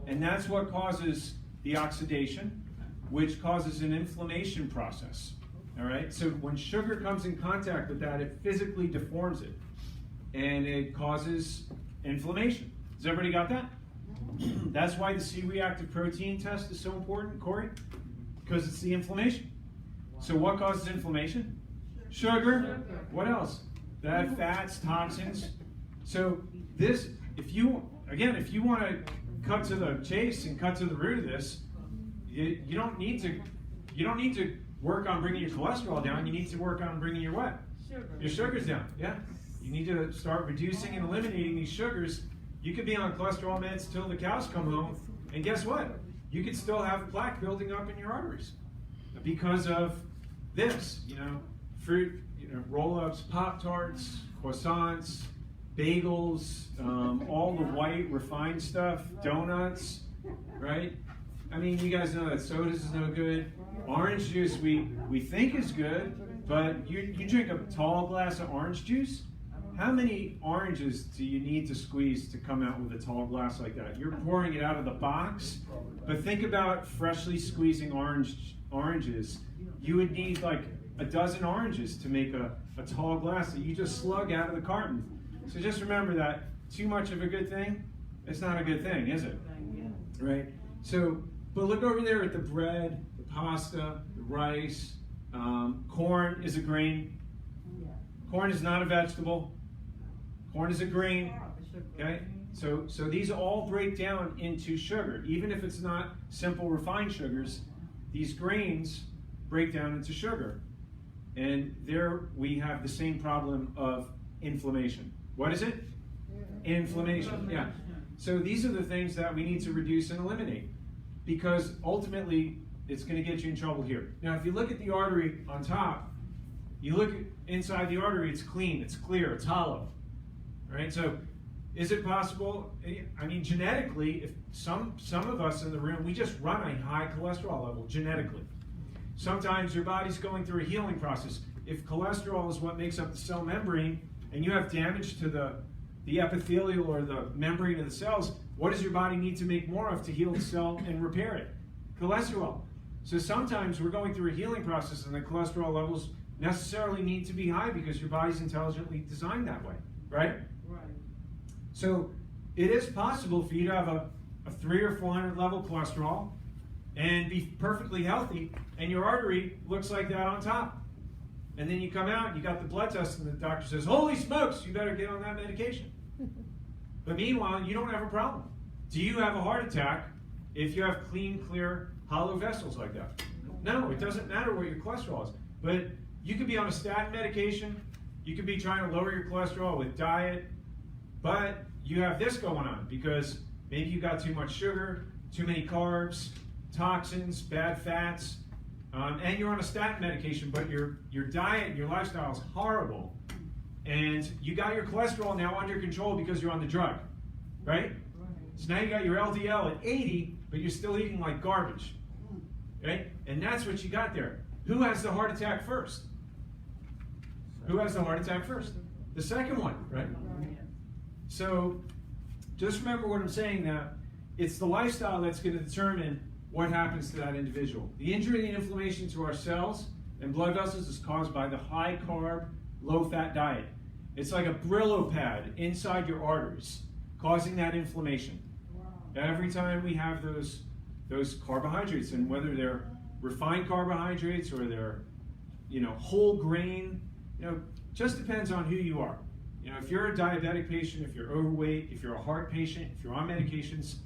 And that's what causes the oxidation, which causes an inflammation process. All right, so when sugar comes in contact with that, it physically deforms it, and it causes inflammation. Has everybody got that? That's why the C-reactive protein test is so important, Corey, because it's the inflammation. So what causes inflammation? Sugar. What else? Bad fats, toxins. So this, if you want to cut to the chase and cut to the root of this, you don't need to work on bringing your cholesterol down. You need to work on bringing your what? Your sugars down. Yeah. You need to start reducing and eliminating these sugars. You could be on cholesterol meds till the cows come home, and guess what? You could still have plaque building up in your arteries because of this. Fruit, roll-ups, Pop-Tarts, croissants, bagels, all the white refined stuff, donuts, right? I mean, you guys know that sodas is no good. Orange juice we think is good, but you drink a tall glass of orange juice. How many oranges do you need to squeeze to come out with a tall glass like that? You're pouring it out of the box, but think about freshly squeezing oranges. You would need like a dozen oranges to make a tall glass that you just slug out of the carton. So just remember that too much of a good thing, it's not a good thing, is it? Right? So, but look over there at the bread, the pasta, the rice. Corn is a grain. Corn is not a vegetable. Corn is a grain. Okay? So these all break down into sugar. Even if it's not simple refined sugars, these grains break down into sugar. And there we have the same problem of inflammation. What is it? Inflammation. Yeah. So these are the things that we need to reduce and eliminate, because ultimately it's going to get you in trouble here. Now, if you look at the artery on top, you look inside the artery, it's clean, it's clear, it's hollow. Right? So is it possible? I mean, genetically, if some of us in the room, we just run a high cholesterol level genetically. Sometimes your body's going through a healing process. If cholesterol is what makes up the cell membrane and you have damage to the epithelial or the membrane of the cells, what does your body need to make more of to heal the cell and repair it? Cholesterol. So sometimes we're going through a healing process and the cholesterol levels necessarily need to be high because your body's intelligently designed that way, right? Right. So it is possible for you to have a 300 or 400 level cholesterol and be perfectly healthy, and your artery looks like that on top. And then you come out, you got the blood test, and the doctor says, holy smokes, you better get on that medication. But meanwhile, you don't have a problem. Do you have a heart attack if you have clean, clear, hollow vessels like that? No, it doesn't matter what your cholesterol is. But you could be on a statin medication, you could be trying to lower your cholesterol with diet, but you have this going on because maybe you got too much sugar, too many carbs, toxins, bad fats, and you're on a statin medication, but your diet and your lifestyle is horrible. And you got your cholesterol now under control because you're on the drug, right? So now you got your LDL at 80, but you're still eating like garbage, right? And that's what you got there. Who has the heart attack first? Who has the heart attack first? The second one, right? So just remember what I'm saying now. It's the lifestyle that's going to determine what happens to that individual. The injury and inflammation to our cells and blood vessels is caused by the high carb, low fat diet. It's like a Brillo pad inside your arteries, causing that inflammation. Every time we have those carbohydrates, and whether they're refined carbohydrates or they're whole grain, just depends on who you are. If you're a diabetic patient, if you're overweight, if you're a heart patient, if you're on medications,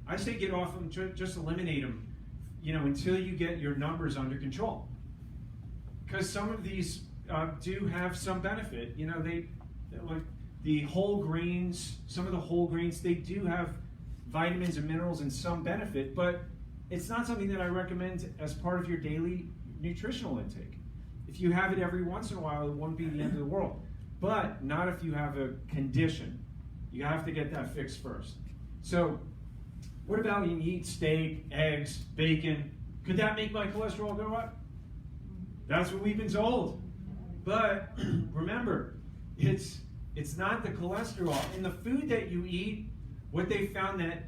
I say get off them, just eliminate them, until you get your numbers under control. Because some of these do have some benefit. They like the whole grains, some of the whole grains, they do have vitamins and minerals and some benefit, but it's not something that I recommend as part of your daily nutritional intake. If you have it every once in a while, it won't be the end of the world. But not if you have a condition. You have to get that fixed first. So, what about when you eat steak, eggs, bacon? Could that make my cholesterol go up? That's what we've been told. But remember, it's not the cholesterol. In the food that you eat, what they found that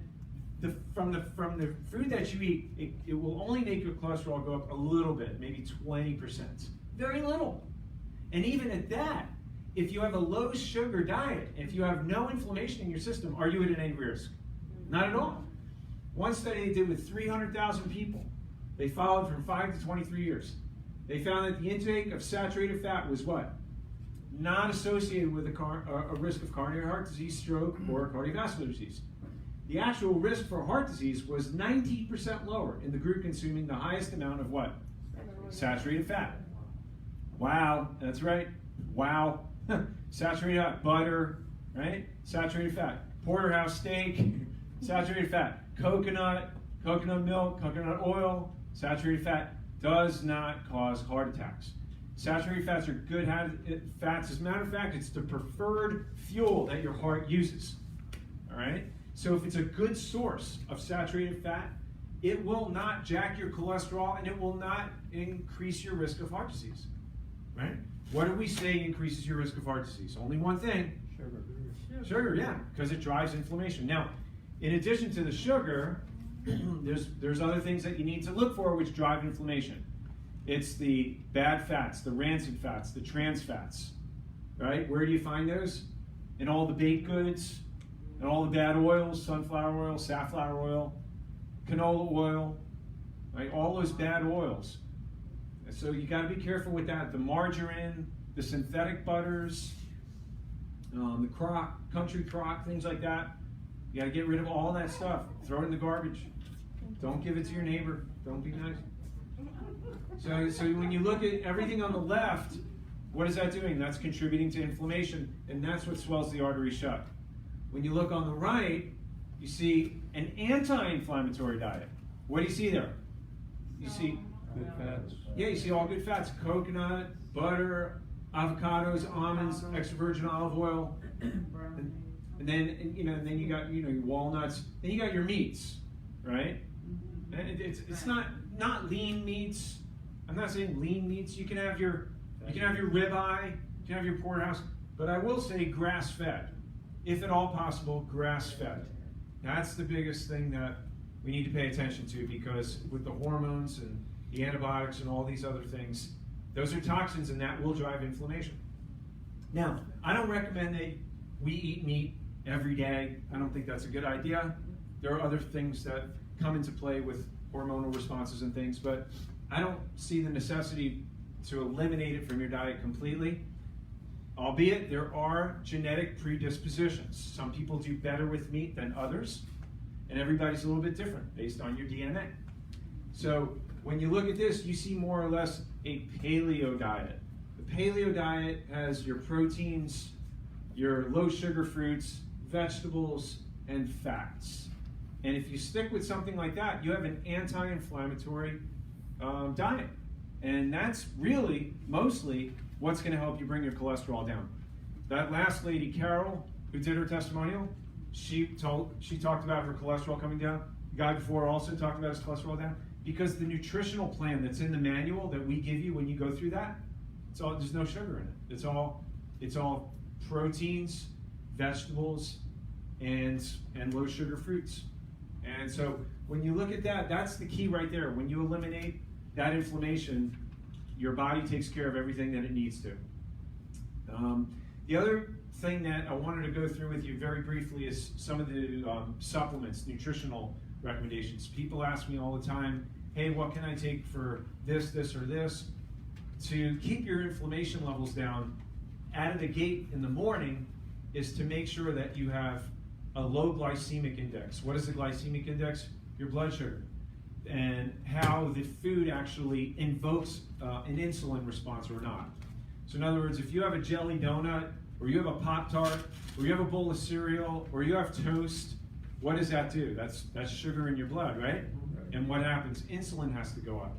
from the food that you eat, it will only make your cholesterol go up a little bit, maybe 20%. Very little. And even at that, if you have a low sugar diet, if you have no inflammation in your system, are you at any risk? Not at all. One study they did with 300,000 people, they followed from 5 to 23 years. They found that the intake of saturated fat was what? Not associated with a risk of coronary heart disease, stroke, or cardiovascular disease. The actual risk for heart disease was 90% lower in the group consuming the highest amount of what? Saturated fat. Wow, that's right. Wow. Saturated fat, butter, right? Saturated fat. Porterhouse steak, saturated fat. Coconut milk, coconut oil, saturated fat does not cause heart attacks. Saturated fats are good fats. As a matter of fact, it's the preferred fuel that your heart uses. All right? So if it's a good source of saturated fat, it will not jack your cholesterol and it will not increase your risk of heart disease. Right? What do we say increases your risk of heart disease? Only one thing. Sugar, yeah, because it drives inflammation. Now, in addition to the sugar, there's other things that you need to look for which drive inflammation. It's the bad fats, the rancid fats, the trans fats. Right? Where do you find those? In all the baked goods, and all the bad oils, sunflower oil, safflower oil, canola oil, right? All those bad oils. And so you got to be careful with that. The margarine, the synthetic butters, the country crock, things like that. You got to get rid of all that stuff. Throw it in the garbage. Don't give it to your neighbor. Don't be nice. So when you look at everything on the left, what is that doing? That's contributing to inflammation, and that's what swells the artery shut. When you look on the right, you see an anti-inflammatory diet. What do you see there? You see Good fats. Yeah, you see all good fats: coconut, butter, avocados, almonds, extra virgin olive oil, and then you got your walnuts. Then you got your meats, right? And it's not lean meats. I'm not saying lean meats. You can have your ribeye, you can have your porterhouse, but I will say grass fed, if at all possible, grass fed. That's the biggest thing that we need to pay attention to, because with the hormones and the antibiotics and all these other things, those are toxins and that will drive inflammation. Now, I don't recommend that we eat meat every day. I don't think that's a good idea. There are other things that come into play with hormonal responses and things, but I don't see the necessity to eliminate it from your diet completely. Albeit there are genetic predispositions. Some people do better with meat than others, and everybody's a little bit different based on your DNA. So when you look at this, you see more or less a paleo diet. The paleo diet has your proteins, your low sugar fruits, vegetables, and fats. And if you stick with something like that, you have an anti-inflammatory diet. And that's really mostly what's going to help you bring your cholesterol down. That last lady, Carol, who did her testimonial, she talked about her cholesterol coming down. The guy before also talked about his cholesterol down. Because the nutritional plan that's in the manual that we give you when you go through that, there's no sugar in it. It's all proteins, vegetables, and low sugar fruits. And so when you look at that, that's the key right there. When you eliminate that inflammation, your body takes care of everything that it needs to. The other thing that I wanted to go through with you very briefly is some of the supplements, nutritional recommendations. People ask me all the time, hey, what can I take for this, or this? To keep your inflammation levels down out of the gate in the morning is to make sure that you have a low glycemic index. What is the glycemic index? Your blood sugar. And how the food actually invokes an insulin response or not. So in other words, if you have a jelly donut, or you have a Pop-Tart, or you have a bowl of cereal, or you have toast, what does that do? That's sugar in your blood, right? And what happens? Insulin has to go up.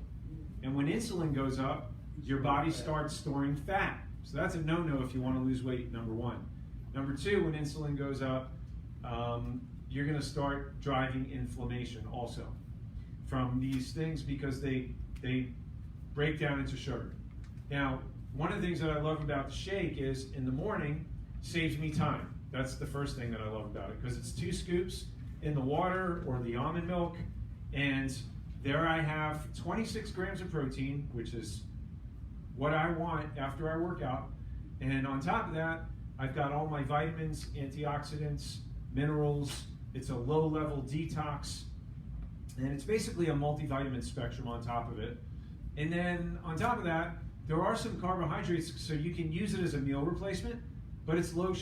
And when insulin goes up, your body starts storing fat. So that's a no-no if you want to lose weight, number one. Number two, when insulin goes up, you're going to start driving inflammation also from these things because they break down into sugar. Now, one of the things that I love about the shake is in the morning, saves me time. That's the first thing that I love about it because it's 2 scoops in the water or the almond milk, and there I have 26 grams of protein, which is what I want after I work out. And on top of that, I've got all my vitamins, antioxidants, minerals. It's a low-level detox. And it's basically a multivitamin spectrum on top of it. And then on top of that, there are some carbohydrates, so you can use it as a meal replacement, but it's low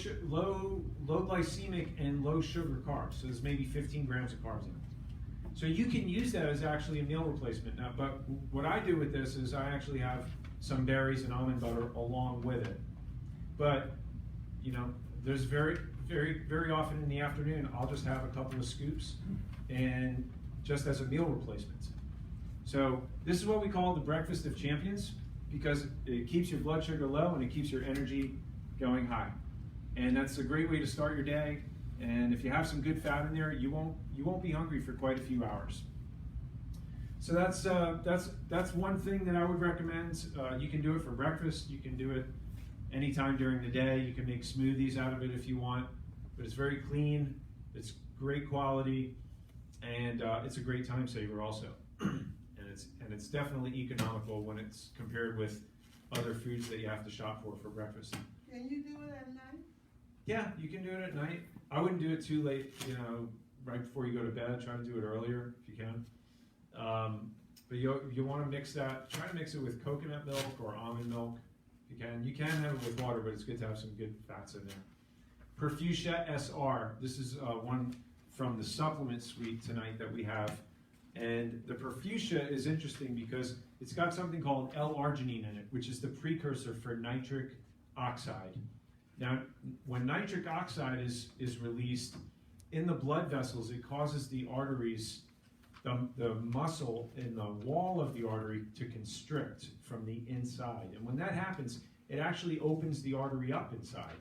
glycemic and low sugar carbs. So there's maybe 15 grams of carbs in it. So you can use that as actually a meal replacement. Now, but what I do with this is I actually have some berries and almond butter along with it. But, you know, there's very often in the afternoon, I'll just have a couple of scoops and just as a meal replacement. So this is what we call the breakfast of champions because it keeps your blood sugar low and it keeps your energy going high. And that's a great way to start your day. And if you have some good fat in there, you won't be hungry for quite a few hours. So that's one thing that I would recommend. You can do it for breakfast. You can do it anytime during the day. You can make smoothies out of it if you want. But it's very clean. It's great quality, and it's a great time saver also. and it's definitely economical when it's compared with other foods that you have to shop for breakfast. Can you do it at night? Yeah, you can do it at night. I wouldn't do it too late, you know, right before you go to bed. Try to do it earlier if you can. But you want to mix that. Try to mix it with coconut milk or almond milk if you can. You can have it with water, but it's good to have some good fats in there. Perfusia SR. This is one from the supplement suite tonight that we have. And the Perfusia is interesting because it's got something called L-arginine in it, which is the precursor for nitric oxide. Now, when nitric oxide is released in the blood vessels, it causes the arteries, the muscle in the wall of the artery to constrict from the inside. And when that happens, it actually opens the artery up inside.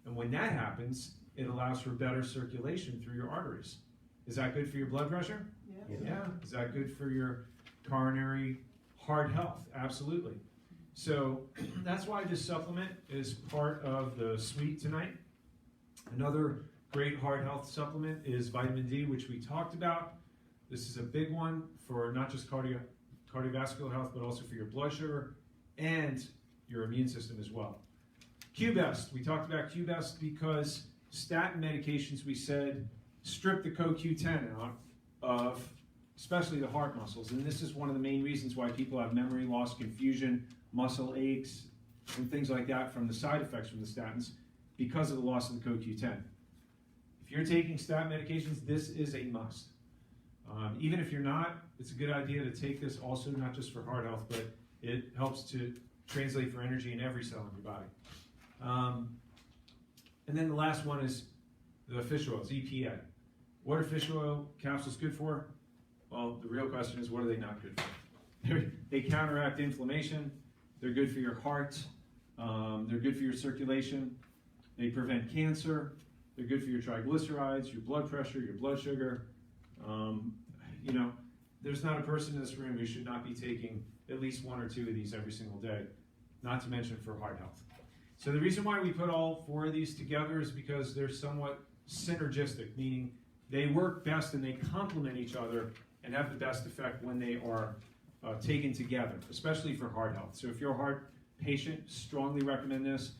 And when that happens, it allows for better circulation through your arteries. Is that good for your blood pressure? Yeah. Yeah. Is that good for your coronary heart health? Absolutely. So that's why this supplement is part of the suite tonight. Another great heart health supplement is vitamin D, which we talked about. This is a big one for not just cardiovascular health, but also for your blood sugar and your immune system as well. Q-Best, we talked about Q-Best because statin medications, we said, strip the CoQ10 out of especially the heart muscles. And this is one of the main reasons why people have memory loss, confusion, muscle aches, and things like that from the side effects from the statins because of the loss of the CoQ10. If you're taking statin medications, this is a must. Even if you're not, it's a good idea to take this also, not just for heart health, but it helps to translate for energy in every cell in your body. And then the last one is the fish oils, EPA. What are fish oil capsules good for? Well, the real question is, what are they not good for? They counteract inflammation. They're good for your heart. They're good for your circulation. They prevent cancer. They're good for your triglycerides, your blood pressure, your blood sugar. You know, there's not a person in this room who should not be taking at least 1 or 2 of these every single day, not to mention for heart health. So the reason why we put all 4 of these together is because they're somewhat synergistic, meaning they work best and they complement each other and have the best effect when they are taken together, especially for heart health. So if you're a heart patient, strongly recommend this.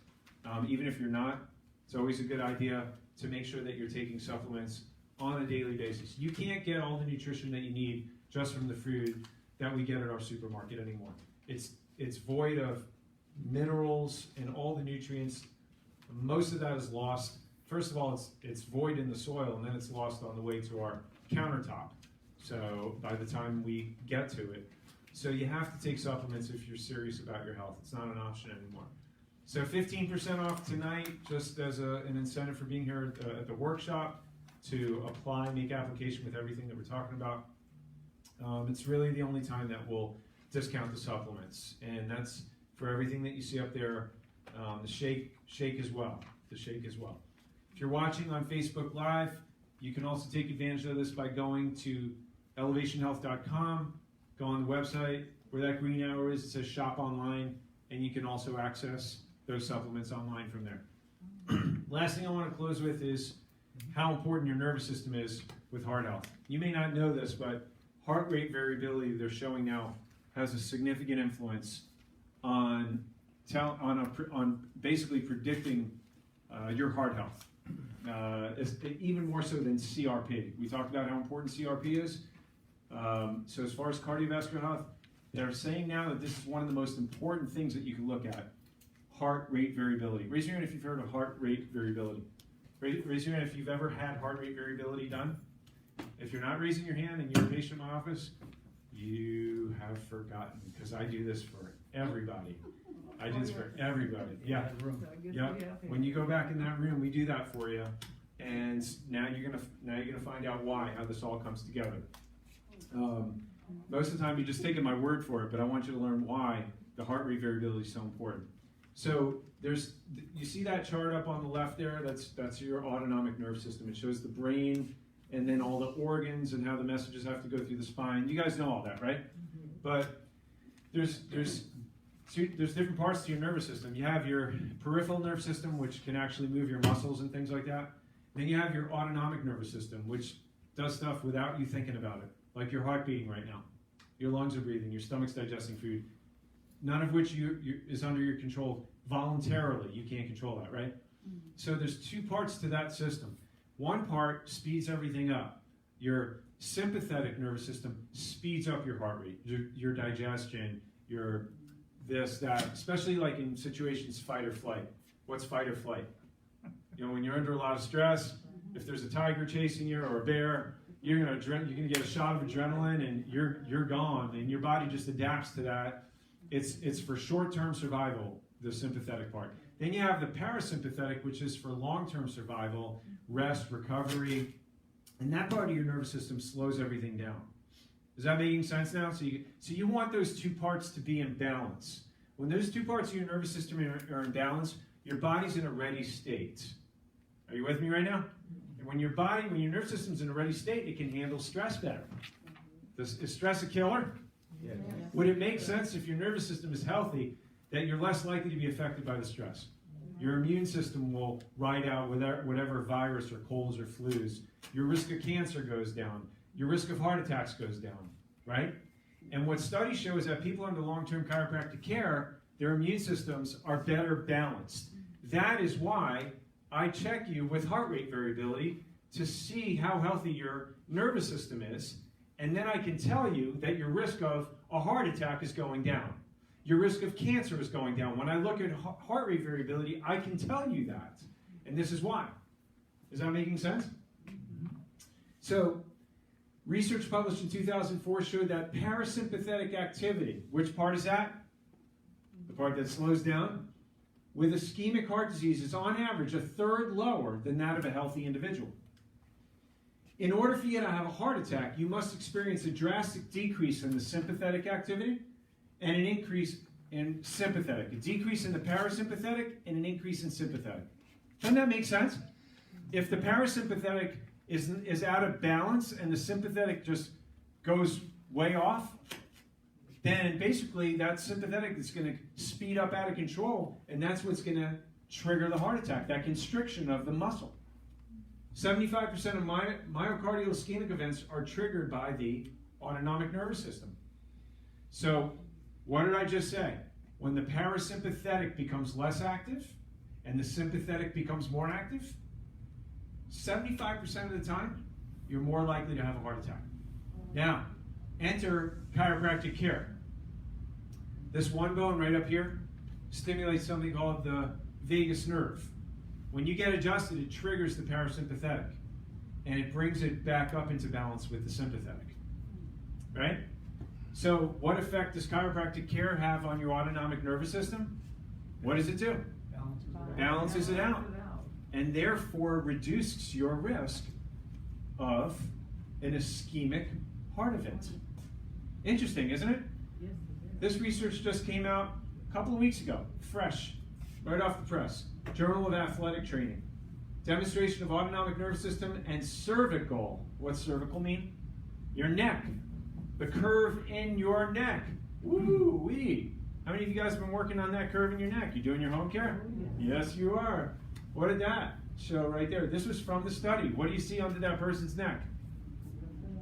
Even if you're not, it's always a good idea to make sure that you're taking supplements on a daily basis. You can't get all the nutrition that you need just from the food that we get at our supermarket anymore. It's void of minerals and all the nutrients. Most of that is lost. First of all, it's void in the soil, and then it's lost on the way to our countertop. So by the time we get to it, so you have to take supplements if you're serious about your health. It's not an option anymore. So 15% off tonight, just as an incentive for being here at the workshop to apply, make application with everything that we're talking about. It's really the only time that we'll discount the supplements, and that's for everything that you see up there. The shake as well. The shake as well. If you're watching on Facebook Live, you can also take advantage of this by going to elevationhealth.com. Go on the website where that green arrow is. It says Shop Online, and you can also access those supplements online from there. Last thing I want to close with is how important your nervous system is with heart health. You may not know this, but heart rate variability, they're showing now, has a significant influence on basically predicting your heart health. Even more so than CRP. We talked about how important CRP is. So as far as cardiovascular health, they're saying now that this is one of the most important things that you can look at, heart rate variability. Raise your hand if you've heard of heart rate variability. Raise your hand if you've ever had heart rate variability done. If you're not raising your hand and you're a patient in my office, you have forgotten, because I do this for everybody. I do this for everybody. Yeah. Yeah. When you go back in that room, we do that for you, and now you're gonna find out how this all comes together. Most of the time, you're just taking my word for it, but I want you to learn why the heart rate variability is so important. So you see that chart up on the left there? That's your autonomic nervous system. It shows the brain and then all the organs and how the messages have to go through the spine. You guys know all that, right? Mm-hmm. But there's different parts to your nervous system. You have your peripheral nervous system, which can actually move your muscles and things like that. Then you have your autonomic nervous system, which does stuff without you thinking about it, like your heart beating right now. Your lungs are breathing, your stomach's digesting food, none of which is under your control voluntarily. You can't control that, right? Mm-hmm. So there's two parts to that system. One part speeds everything up. Your sympathetic nervous system speeds up your heart rate, your digestion, your this, that, especially like in situations fight or flight. What's fight or flight? You know, when you're under a lot of stress, if there's a tiger chasing you or a bear, you're gonna get a shot of adrenaline and you're gone, and your body just adapts to that. It's for short-term survival, the sympathetic part. Then you have the parasympathetic, which is for long-term survival, rest, recovery, and that part of your nervous system slows everything down. Is that making sense now? So you want those two parts to be in balance. When those two parts of your nervous system are in balance, your body's in a ready state. Are you with me right now? And when your nervous system's in a ready state, it can handle stress better. Is stress a killer? Yeah. Would it make sense if your nervous system is healthy that you're less likely to be affected by the stress? Your immune system will ride out whatever virus or colds or flus. Your risk of cancer goes down. Your risk of heart attacks goes down, right? And what studies show is that people under long-term chiropractic care, their immune systems are better balanced. That is why I check you with heart rate variability to see how healthy your nervous system is, and then I can tell you that your risk of a heart attack is going down. Your risk of cancer is going down. When I look at heart rate variability, I can tell you that. And this is why. Is that making sense? So, research published in 2004 showed that parasympathetic activity, which part is that? The part that slows down. With ischemic heart disease is on average a third lower than that of a healthy individual. In order for you to have a heart attack, you must experience a drastic decrease in the sympathetic activity and an increase in sympathetic. A decrease in the parasympathetic and an increase in sympathetic. Doesn't that make sense? If the parasympathetic is out of balance and the sympathetic just goes way off, then basically that sympathetic is going to speed up out of control, and that's what's going to trigger the heart attack, that constriction of the muscle. 75% of myocardial ischemic events are triggered by the autonomic nervous system. So, what did I just say? When the parasympathetic becomes less active and the sympathetic becomes more active, 75% of the time, you're more likely to have a heart attack. Now, enter chiropractic care. This one bone right up here stimulates something called the vagus nerve. When you get adjusted, it triggers the parasympathetic, and it brings it back up into balance with the sympathetic. Right? So, what effect does chiropractic care have on your autonomic nervous system? What does it do? Balances it out. And therefore reduces your risk of an ischemic heart event. Interesting, isn't it? This research just came out a couple of weeks ago, fresh, right off the press. Journal of Athletic Training. Demonstration of autonomic nervous system and cervical. What's cervical mean? Your neck. The curve in your neck. Woo-wee. How many of you guys have been working on that curve in your neck? You doing your home care? Yes, you are. What did that show right there? This was from the study. What do you see under that person's neck?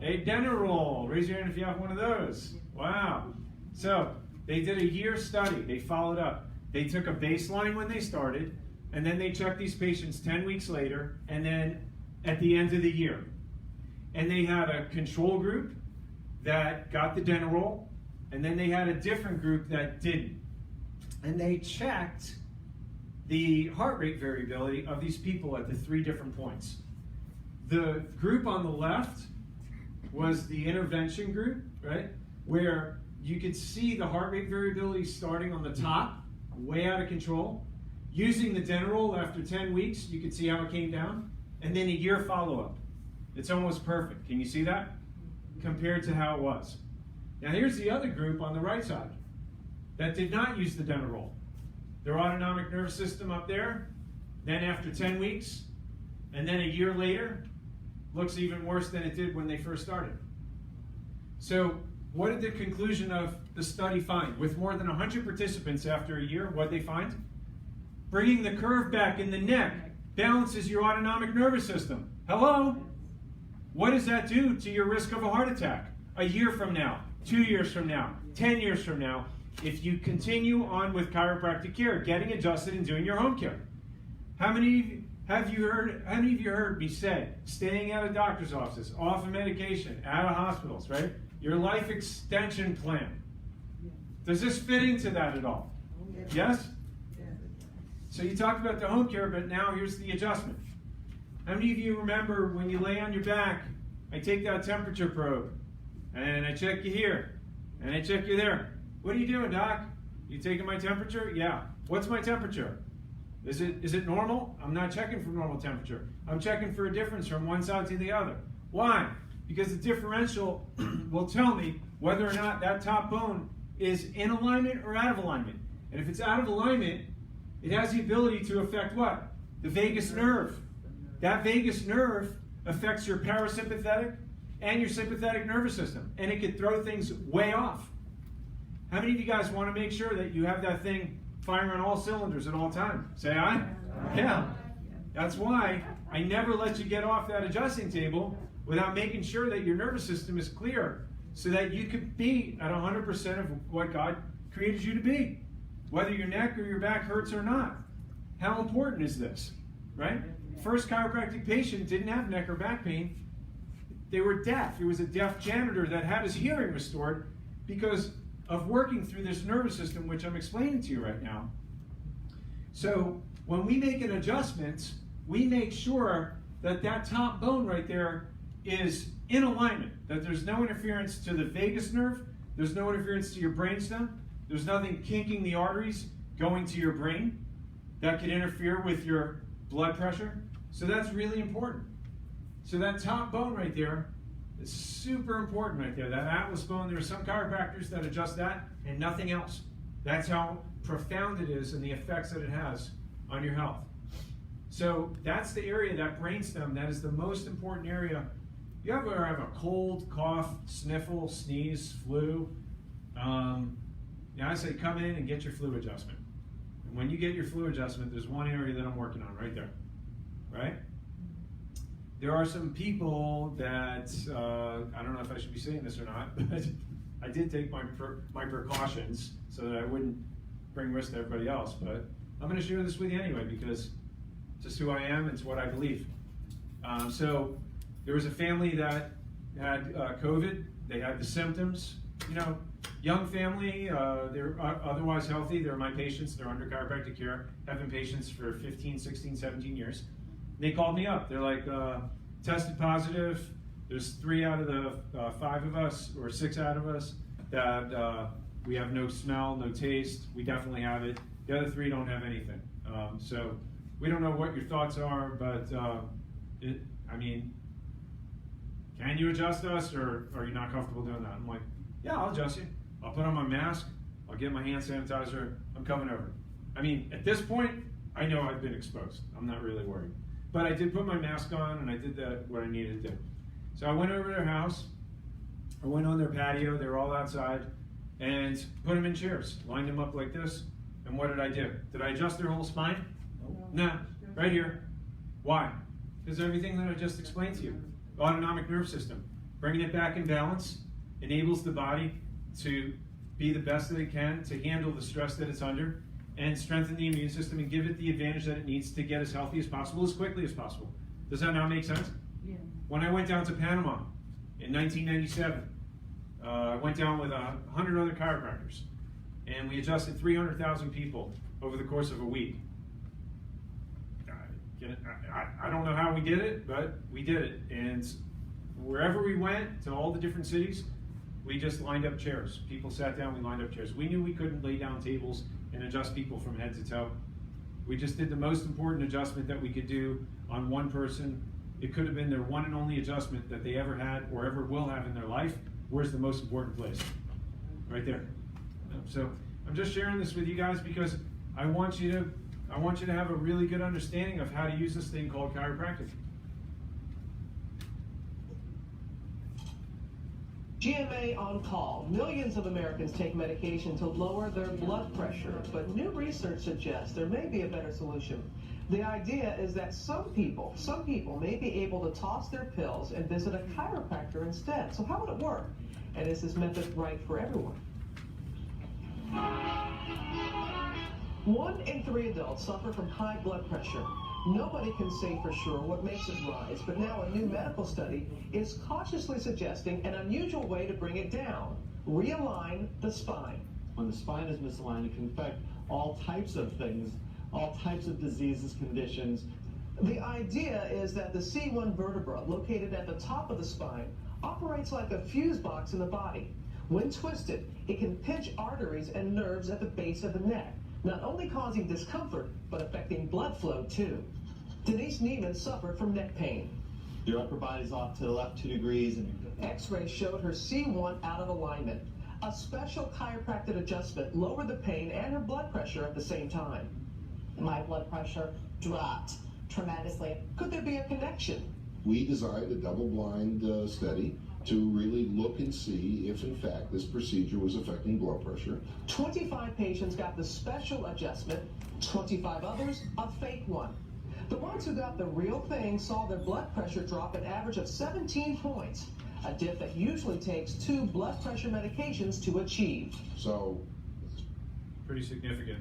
A dental roll. Raise your hand if you have one of those. Wow. So they did a year study. They followed up. They took a baseline when they started, and then they checked these patients 10 weeks later, and then at the end of the year. And they had a control group that got the dental roll, and then they had a different group that didn't. And they checked the heart rate variability of these people at the 3 different points. The group on the left was the intervention group, right? Where you could see the heart rate variability starting on the top, way out of control. Using the dental roll after 10 weeks, you could see how it came down. And then a year follow-up. It's almost perfect. Can you see that? Compared to how it was. Now here's the other group on the right side that did not use the dental roll. Their autonomic nervous system up there, then after 10 weeks, and then a year later, looks even worse than it did when they first started. So what did the conclusion of the study find? With more than 100 participants after a year, what did they find? Bringing the curve back in the neck balances your autonomic nervous system. Hello? What does that do to your risk of a heart attack? A year from now, 2 years from now, 10 years from now, if you continue on with chiropractic care, getting adjusted and doing your home care. How many of you heard me say, staying out of doctor's offices, off of medication, out of hospitals, right? Your life extension plan. Does this fit into that at all? Yes? So you talked about the home care, but now here's the adjustment. How many of you remember when you lay on your back, I take that temperature probe, and I check you here, and I check you there. What are you doing, doc? You taking my temperature? Yeah. What's my temperature? Is it normal? I'm not checking for normal temperature. I'm checking for a difference from one side to the other. Why? Because the differential will tell me whether or not that top bone is in alignment or out of alignment. And if it's out of alignment, it has the ability to affect what? The vagus nerve. That vagus nerve affects your parasympathetic and your sympathetic nervous system. And it could throw things way off. How many of you guys want to make sure that you have that thing firing on all cylinders at all times? Say aye? Yeah. That's why I never let you get off that adjusting table without making sure that your nervous system is clear so that you could be at 100% of what God created you to be, whether your neck or your back hurts or not. How important is this, right? First chiropractic patient didn't have neck or back pain. They were deaf. It was a deaf janitor that had his hearing restored because of working through this nervous system, which I'm explaining to you right now. So when we make an adjustment, we make sure that that top bone right there is in alignment, that there's no interference to the vagus nerve, there's no interference to your brainstem, there's nothing kinking the arteries going to your brain that could interfere with your blood pressure. So that's really important. So that top bone right there is super important right there. That atlas bone, there are some chiropractors that adjust that and nothing else. That's how profound it is and the effects that it has on your health. So that's the area, that brainstem, that is the most important area. You ever have a cold, cough, sniffle, sneeze, flu? I say come in and get your flu adjustment. And when you get your flu adjustment, there's one area that I'm working on right there, right? There are some people that, I don't know if I should be saying this or not, but I did take my precautions so that I wouldn't bring risk to everybody else, but I'm going to share this with you anyway because it's just who I am, it's what I believe. So there was a family that had COVID, they had the symptoms, young family, they're otherwise healthy, they're my patients, they're under chiropractic care, have been patients for 15, 16, 17 years. They called me up. They're like, tested positive. There's 3 out of the 5 of us, or 6 out of us, that we have no smell, no taste. We definitely have it. The other 3 don't have anything. So we don't know what your thoughts are, but can you adjust us, or are you not comfortable doing that? I'm like, Yeah, I'll adjust you. I'll put on my mask. I'll get my hand sanitizer. I'm coming over. I mean, at this point, I know I've been exposed. I'm not really worried. But I did put my mask on, and I did what I needed to do. So I went over to their house. I went on their patio. They were all outside, and put them in chairs. Lined them up like this. And what did I do? Did I adjust their whole spine? No. Right here. Why? Because everything that I just explained to you. Autonomic nerve system. Bringing it back in balance enables the body to be the best that it can to handle the stress that it's under and strengthen the immune system and give it the advantage that it needs to get as healthy as possible, as quickly as possible. Does that now make sense? Yeah. When I went down to Panama in 1997, I went down with 100 other chiropractors, and we adjusted 300,000 people over the course of a week. I don't know how we did it, but we did it. And wherever we went, to all the different cities, we just lined up chairs. People sat down, we lined up chairs. We knew we couldn't lay down tables and adjust people from head to toe. We just did the most important adjustment that we could do on one person. It could have been their one and only adjustment that they ever had or ever will have in their life. Where's the most important place? Right there. So I'm just sharing this with you guys because I want you to have a really good understanding of how to use this thing called chiropractic. GMA on call. Millions of Americans take medication to lower their blood pressure, but new research suggests there may be a better solution. The idea is that some people may be able to toss their pills and visit a chiropractor instead. So how would it work? And is this method right for everyone? 1 in 3 adults suffer from high blood pressure. Nobody can say for sure what makes it rise, but now a new medical study is cautiously suggesting an unusual way to bring it down. Realign the spine. When the spine is misaligned, it can affect all types of things, all types of diseases, conditions. The idea is that the C1 vertebra, located at the top of the spine, operates like a fuse box in the body. When twisted, it can pinch arteries and nerves at the base of the neck, not only causing discomfort, but affecting blood flow too. Denise Neiman suffered from neck pain. Your upper body's off to the left 2 degrees, and X-rays showed her C1 out of alignment. A special chiropractic adjustment lowered the pain and her blood pressure at the same time. My blood pressure dropped tremendously. Could there be a connection? We designed a double-blind study to really look and see if, in fact, this procedure was affecting blood pressure. 25 patients got the special adjustment, 25 others a fake one. The ones who got the real thing saw their blood pressure drop an average of 17 points, a dip that usually takes 2 blood pressure medications to achieve. So, Pretty significant.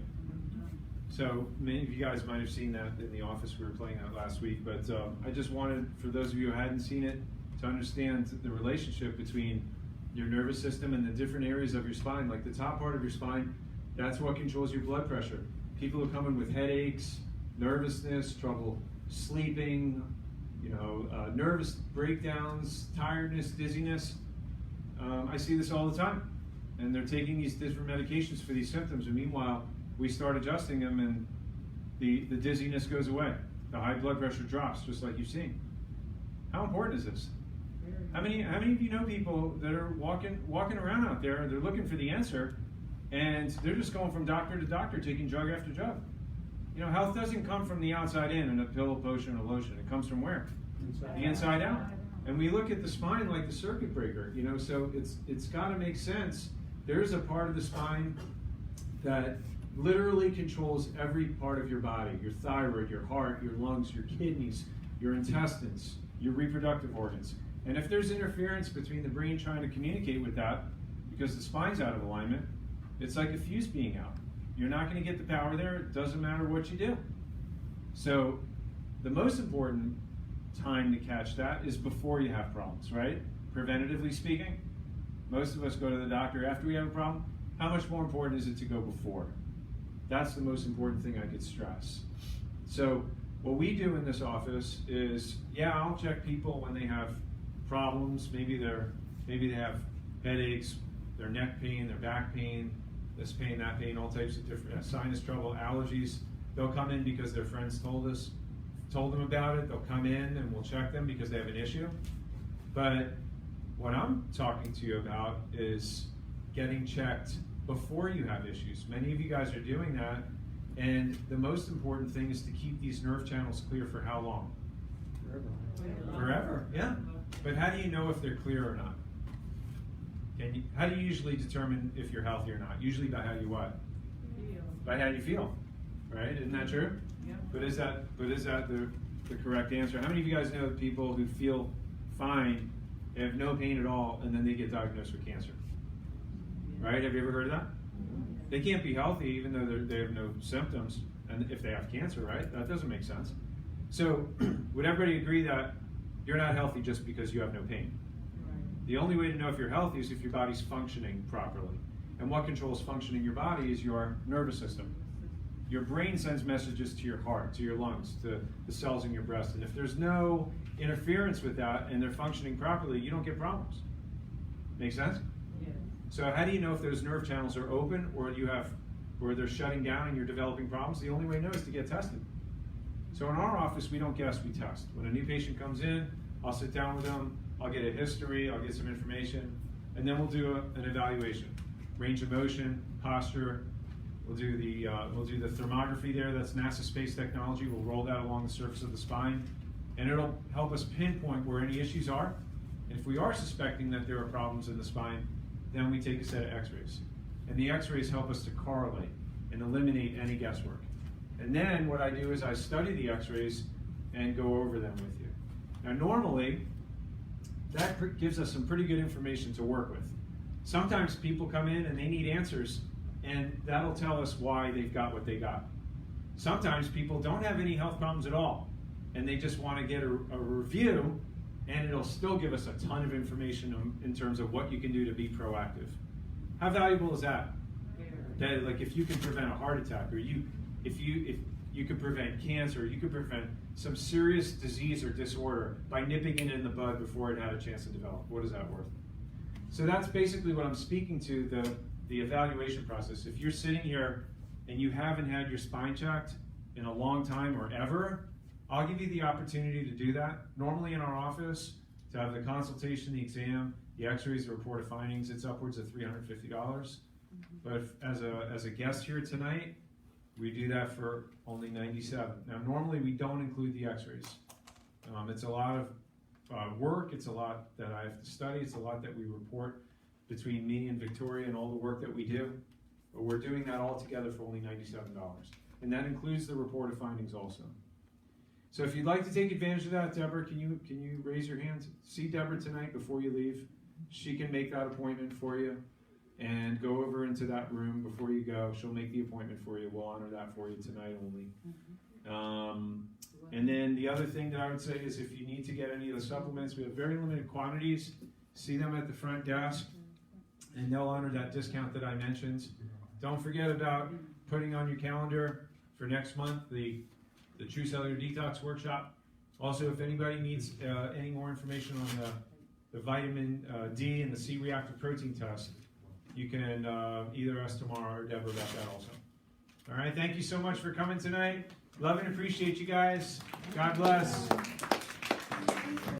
So many of you guys might have seen that in the office. We were playing that last week, but I just wanted, for those of you who hadn't seen it, to understand the relationship between your nervous system and the different areas of your spine. Like the top part of your spine, that's what controls your blood pressure. People who come in with headaches, nervousness, trouble sleeping, nervous breakdowns, tiredness, dizziness. I see this all the time. And they're taking these different medications for these symptoms. And meanwhile, we start adjusting them and the dizziness goes away. The high blood pressure drops, just like you've seen. How important is this? How many of you know people that are walking around out there, they're looking for the answer, and they're just going from doctor to doctor, taking drug after drug? Health doesn't come from the outside in a pill, a potion, a lotion. It comes from where? The inside out. And we look at the spine like the circuit breaker, so it's got to make sense. There's a part of the spine that literally controls every part of your body: your thyroid, your heart, your lungs, your kidneys, your intestines, your reproductive organs. And if there's interference between the brain trying to communicate with that, because the spine's out of alignment, it's like a fuse being out. You're not going to get the power there. It doesn't matter what you do. So the most important time to catch that is before you have problems, right? Preventatively speaking, most of us go to the doctor after we have a problem. How much more important is it to go before? That's the most important thing I could stress. So what we do in this office is, I'll check people when they have problems. Maybe they have headaches, their neck pain, their back pain, this pain, that pain, all types of different sinus trouble, allergies. They'll come in because their friends told them about it. They'll come in and we'll check them because they have an issue. But What I'm talking to you about is getting checked before you have issues. Many of you guys are doing that, and the most important thing is to keep these nerve channels clear for how long? Forever, yeah. But how do you know if they're clear or not? How do you usually determine if you're healthy or not? Usually by how you what? By how you feel, right? Isn't that true? Yeah. But is that the correct answer? How many of you guys know people who feel fine, they have no pain at all, and then they get diagnosed with cancer? Right? Have you ever heard of that? They can't be healthy even though they have no symptoms, and if they have cancer, right? That doesn't make sense. So, would everybody agree that you're not healthy just because you have no pain? The only way to know if you're healthy is if your body's functioning properly. And what controls functioning your body is your nervous system. Your brain sends messages to your heart, to your lungs, to the cells in your breast. And if there's no interference with that and they're functioning properly, you don't get problems. Make sense? Yeah. So how do you know if those nerve channels are open or they're shutting down and you're developing problems? The only way to know is to get tested. So in our office, we don't guess, we test. When a new patient comes in, I'll sit down with them, I'll get a history, I'll get some information, and then we'll do an evaluation. Range of motion, posture, we'll do the thermography there, that's NASA space technology. We'll roll that along the surface of the spine, and it'll help us pinpoint where any issues are. And if we are suspecting that there are problems in the spine, then we take a set of x-rays. And the x-rays help us to correlate and eliminate any guesswork. And then what I do is I study the x-rays and go over them with you. Now normally, that gives us some pretty good information to work with. Sometimes people come in and they need answers, and that'll tell us why they've got what they got. Sometimes people don't have any health problems at all, and they just want to get a review, and it'll still give us a ton of information in terms of what you can do to be proactive. How valuable is that? That, like, if you can prevent a heart attack, or if you could prevent cancer, you could prevent some serious disease or disorder by nipping it in the bud before it had a chance to develop. What is that worth? So that's basically what I'm speaking to, the evaluation process. If you're sitting here and you haven't had your spine checked in a long time or ever, I'll give you the opportunity to do that. Normally in our office, to have the consultation, the exam, the x-rays, the report of findings, it's upwards of $350. But as a guest here tonight, we do that for only $97. Now, normally we don't include the x-rays. It's a lot of work, it's a lot that I have to study, it's a lot that we report between me and Victoria and all the work that we do. But we're doing that all together for only $97. And that includes the report of findings also. So if you'd like to take advantage of that, Deborah, can you raise your hand? See Deborah tonight before you leave. She can make that appointment for you. And go over into that room before you go. She'll make the appointment for you. We'll honor that for you tonight only. And then the other thing that I would say is if you need to get any of the supplements, we have very limited quantities. See them at the front desk, and they'll honor that discount that I mentioned. Don't forget about putting on your calendar for next month the True Cellular Detox Workshop. Also, if anybody needs any more information on the vitamin D and the C-reactive protein test, you can either ask tomorrow or Deborah about that also. All right, thank you so much for coming tonight. Love and appreciate you guys. God bless.